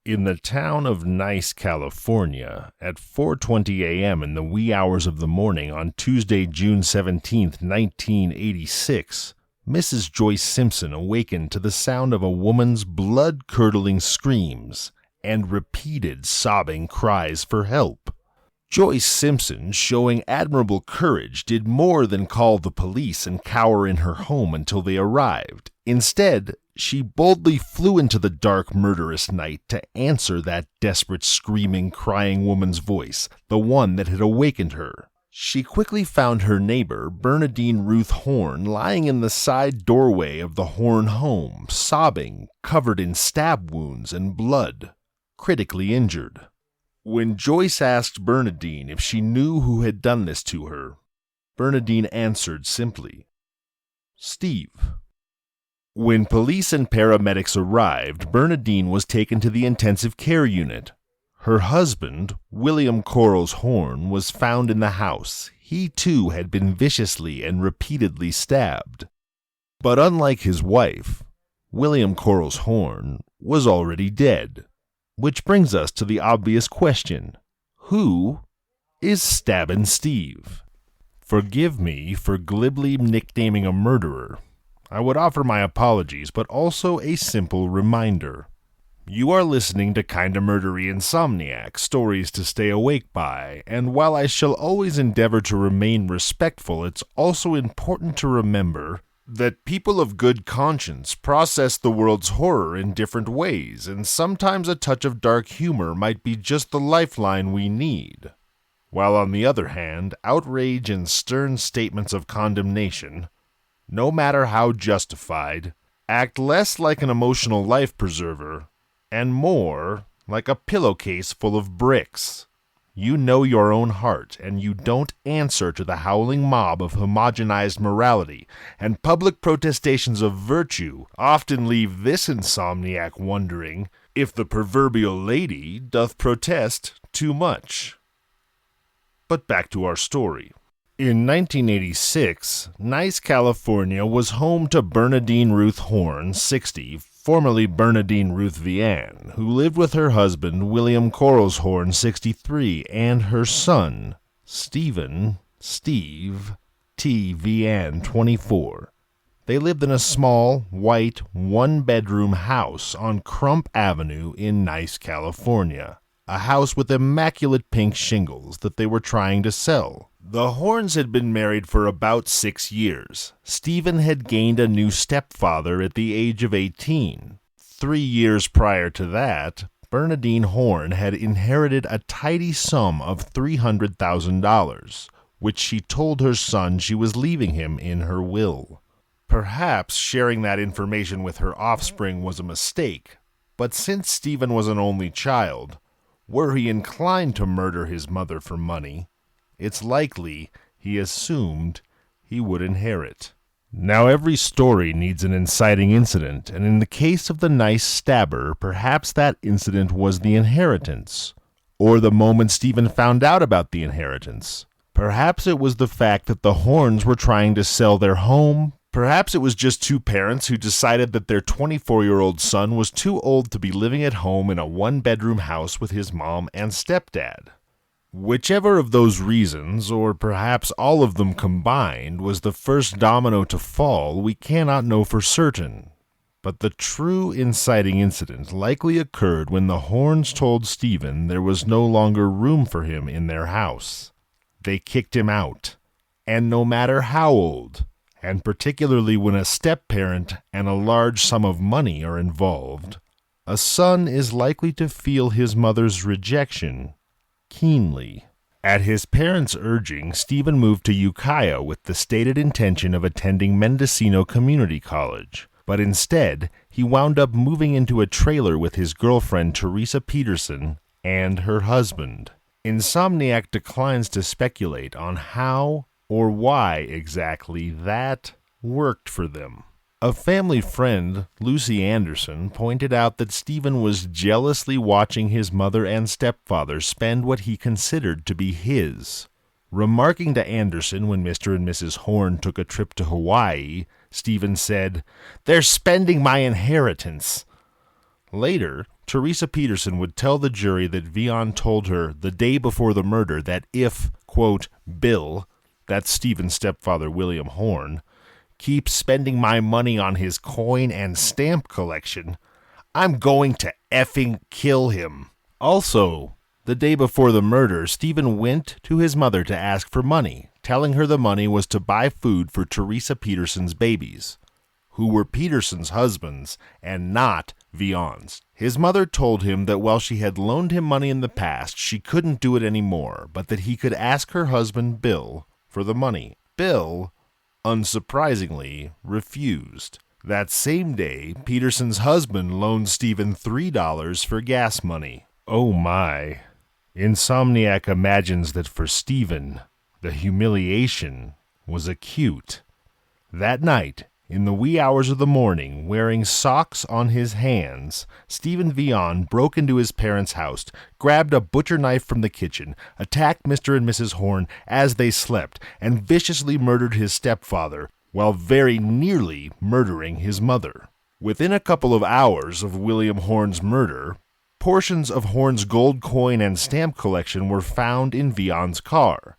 Speaker 2: In the town of Nice, California, at 4:20 a.m. in the wee hours of the morning on Tuesday, June 17, 1986, Mrs. Joyce Simpson awakened to the sound of a woman's blood-curdling screams and repeated sobbing cries for help. Joyce Simpson, showing admirable courage, did more than call the police and cower in her home until they arrived. Instead, she boldly flew into the dark, murderous night to answer that desperate, screaming, crying woman's voice, the one that had awakened her. She quickly found her neighbor, Bernadine Ruth Horn, lying in the side doorway of the Horn home, sobbing, covered in stab wounds and blood, critically injured. When Joyce asked Bernadine if she knew who had done this to her, Bernadine answered simply, "Steve." When police and paramedics arrived, Bernadine was taken to the intensive care unit. Her husband, William Corliss Horn, was found in the house. He too had been viciously and repeatedly stabbed. But unlike his wife, William Corliss Horn was already dead. Which brings us to the obvious question: who is Stabbin' Steve? Forgive me for glibly nicknaming a murderer. I would offer my apologies, but also a simple reminder. You are listening to Kinda Murdery Insomniac, stories to stay awake by, and while I shall always endeavor to remain respectful, it's also important to remember that people of good conscience process the world's horror in different ways, and sometimes a touch of dark humor might be just the lifeline we need. While on the other hand, outrage and stern statements of condemnation, no matter how justified, act less like an emotional life preserver and more like a pillowcase full of bricks. You know your own heart, and you don't answer to the howling mob of homogenized morality, and public protestations of virtue often leave this insomniac wondering if the proverbial lady doth protest too much. But back to our story. In 1986, Nice, California was home to Bernadine Ruth Horn, 60, formerly Bernadine Ruth Vian, who lived with her husband, William Quarles Horn, 63, and her son, Steve T. Vian, 24. They lived in a small, white, one-bedroom house on Crump Avenue in Nice, California, a house with immaculate pink shingles that they were trying to sell. The Horns had been married for about 6 years. Stephen had gained a new stepfather at the age of 18. 3 years prior to that, Bernadine Horn had inherited a tidy sum of $300,000, which she told her son she was leaving him in her will. Perhaps sharing that information with her offspring was a mistake, but since Stephen was an only child, were he inclined to murder his mother for money, it's likely he assumed he would inherit. Now every story needs an inciting incident, and in the case of the Nice stabber, perhaps that incident was the inheritance, or the moment Stephen found out about the inheritance. Perhaps it was the fact that the Horns were trying to sell their home. Perhaps it was just two parents who decided that their 24-year-old son was too old to be living at home in a one-bedroom house with his mom and stepdad. Whichever of those reasons, or perhaps all of them combined, was the first domino to fall, we cannot know for certain. But the true inciting incident likely occurred when the Horns told Stephen there was no longer room for him in their house. They kicked him out, and no matter how old, and particularly when a step-parent and a large sum of money are involved, a son is likely to feel his mother's rejection keenly. At his parents' urging, Stephen moved to Ukiah with the stated intention of attending Mendocino Community College, but instead, he wound up moving into a trailer with his girlfriend Teresa Peterson and her husband. Insomniac declines to speculate on how or why exactly that worked for them. A family friend, Lucy Anderson, pointed out that Stephen was jealously watching his mother and stepfather spend what he considered to be his. Remarking to Anderson when Mr. and Mrs. Horn took a trip to Hawaii, Stephen said, "They're spending my inheritance." Later, Teresa Peterson would tell the jury that Vian told her the day before the murder that if, quote, Bill, that's Stephen's stepfather William Horn, keeps spending my money on his coin and stamp collection, I'm going to effing kill him. Also, the day before the murder, Stephen went to his mother to ask for money, telling her the money was to buy food for Teresa Peterson's babies, who were Peterson's husbands and not Vian's. His mother told him that while she had loaned him money in the past, she couldn't do it anymore, but that he could ask her husband, Bill, for the money. Bill, unsurprisingly, refused. That same day, Peterson's husband loaned Stephen $3 for gas money. Oh my. Insomniac imagines that for Stephen, the humiliation was acute. That night, in the wee hours of the morning, wearing socks on his hands, Stephen Vian broke into his parents' house, grabbed a butcher knife from the kitchen, attacked Mr. and Mrs. Horn as they slept, and viciously murdered his stepfather, while very nearly murdering his mother. Within a couple of hours of William Horn's murder, portions of Horn's gold coin and stamp collection were found in Vian's car.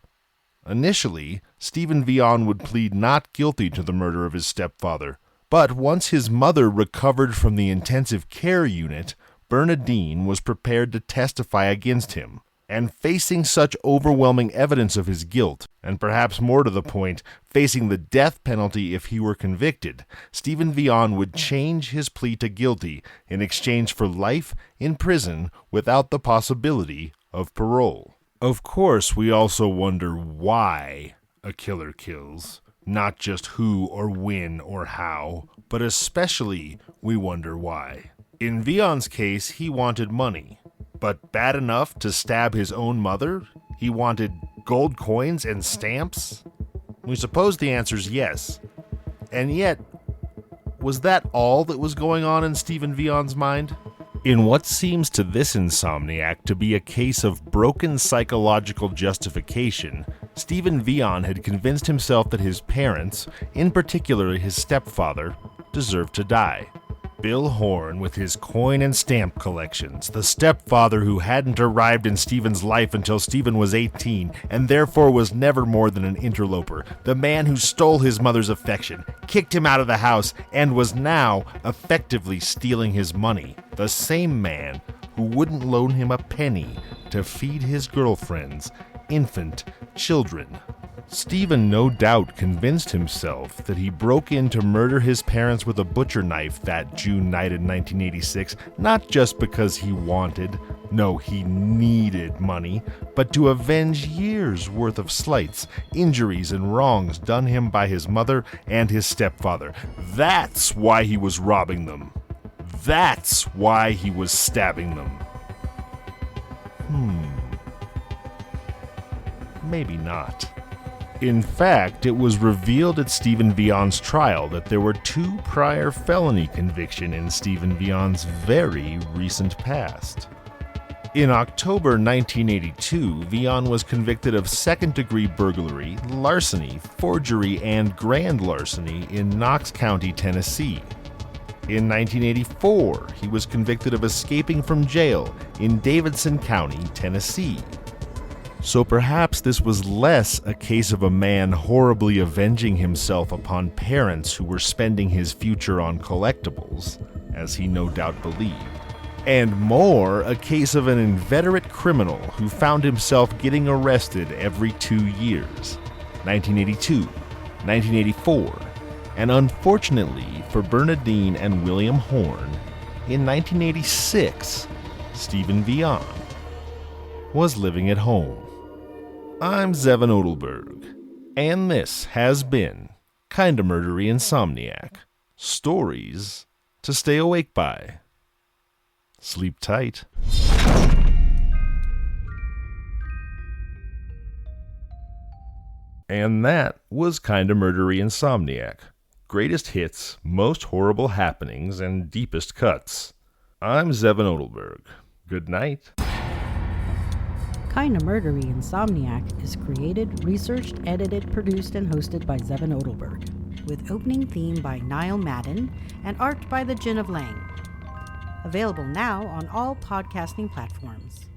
Speaker 2: Initially, Stephen Vian would plead not guilty to the murder of his stepfather, but once his mother recovered from the intensive care unit, Bernadine was prepared to testify against him. And facing such overwhelming evidence of his guilt, and perhaps more to the point, facing the death penalty if he were convicted, Stephen Vian would change his plea to guilty in exchange for life in prison without the possibility of parole. Of course, we also wonder why a killer kills, not just who or when or how, but especially we wonder why. In Vian's case, he wanted money, but bad enough to stab his own mother? He wanted gold coins and stamps? We suppose the answer is yes. And yet, was that all that was going on in Stephen Vian's mind? In what seems to this insomniac to be a case of broken psychological justification, Stephen Vion had convinced himself that his parents, in particular his stepfather, deserved to die. Bill Horn with his coin and stamp collections, the stepfather who hadn't arrived in Stephen's life until Stephen was 18 and therefore was never more than an interloper, the man who stole his mother's affection, kicked him out of the house, and was now effectively stealing his money, the same man who wouldn't loan him a penny to feed his girlfriend's infant children. Stephen no doubt convinced himself that he broke in to murder his parents with a butcher knife that June night in 1986, not just because he wanted, no, he needed money, but to avenge years' worth of slights, injuries, and wrongs done him by his mother and his stepfather. That's why he was robbing them. That's why he was stabbing them. Maybe not. In fact, it was revealed at Stephen Vion's trial that there were 2 prior felony convictions in Stephen Vion's very recent past. In October 1982, Vion was convicted of second-degree burglary, larceny, forgery, and grand larceny in Knox County, Tennessee. In 1984, he was convicted of escaping from jail in Davidson County, Tennessee. So perhaps this was less a case of a man horribly avenging himself upon parents who were spending his future on collectibles, as he no doubt believed, and more a case of an inveterate criminal who found himself getting arrested every 2 years, 1982, 1984, and unfortunately for Bernadine and William Horn, in 1986, Stephen Vion was living at home. I'm Zevon Odelberg, and this has been Kinda Murdery Insomniac. Stories to stay awake by. Sleep tight. And that was Kinda Murdery Insomniac. Greatest hits, most horrible happenings, and deepest cuts. I'm Zevon Odelberg. Good night.
Speaker 1: Kinda Murdery Insomniac is created, researched, edited, produced, and hosted by Zevon Odelberg, with opening theme by Niall Madden and art by the Djinn of Leng. Available now on all podcasting platforms.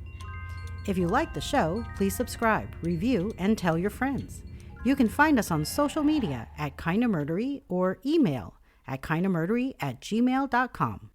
Speaker 1: If you like the show, please subscribe, review, and tell your friends. You can find us on social media at Kinda Murdery or email at kindamurdery@gmail.com.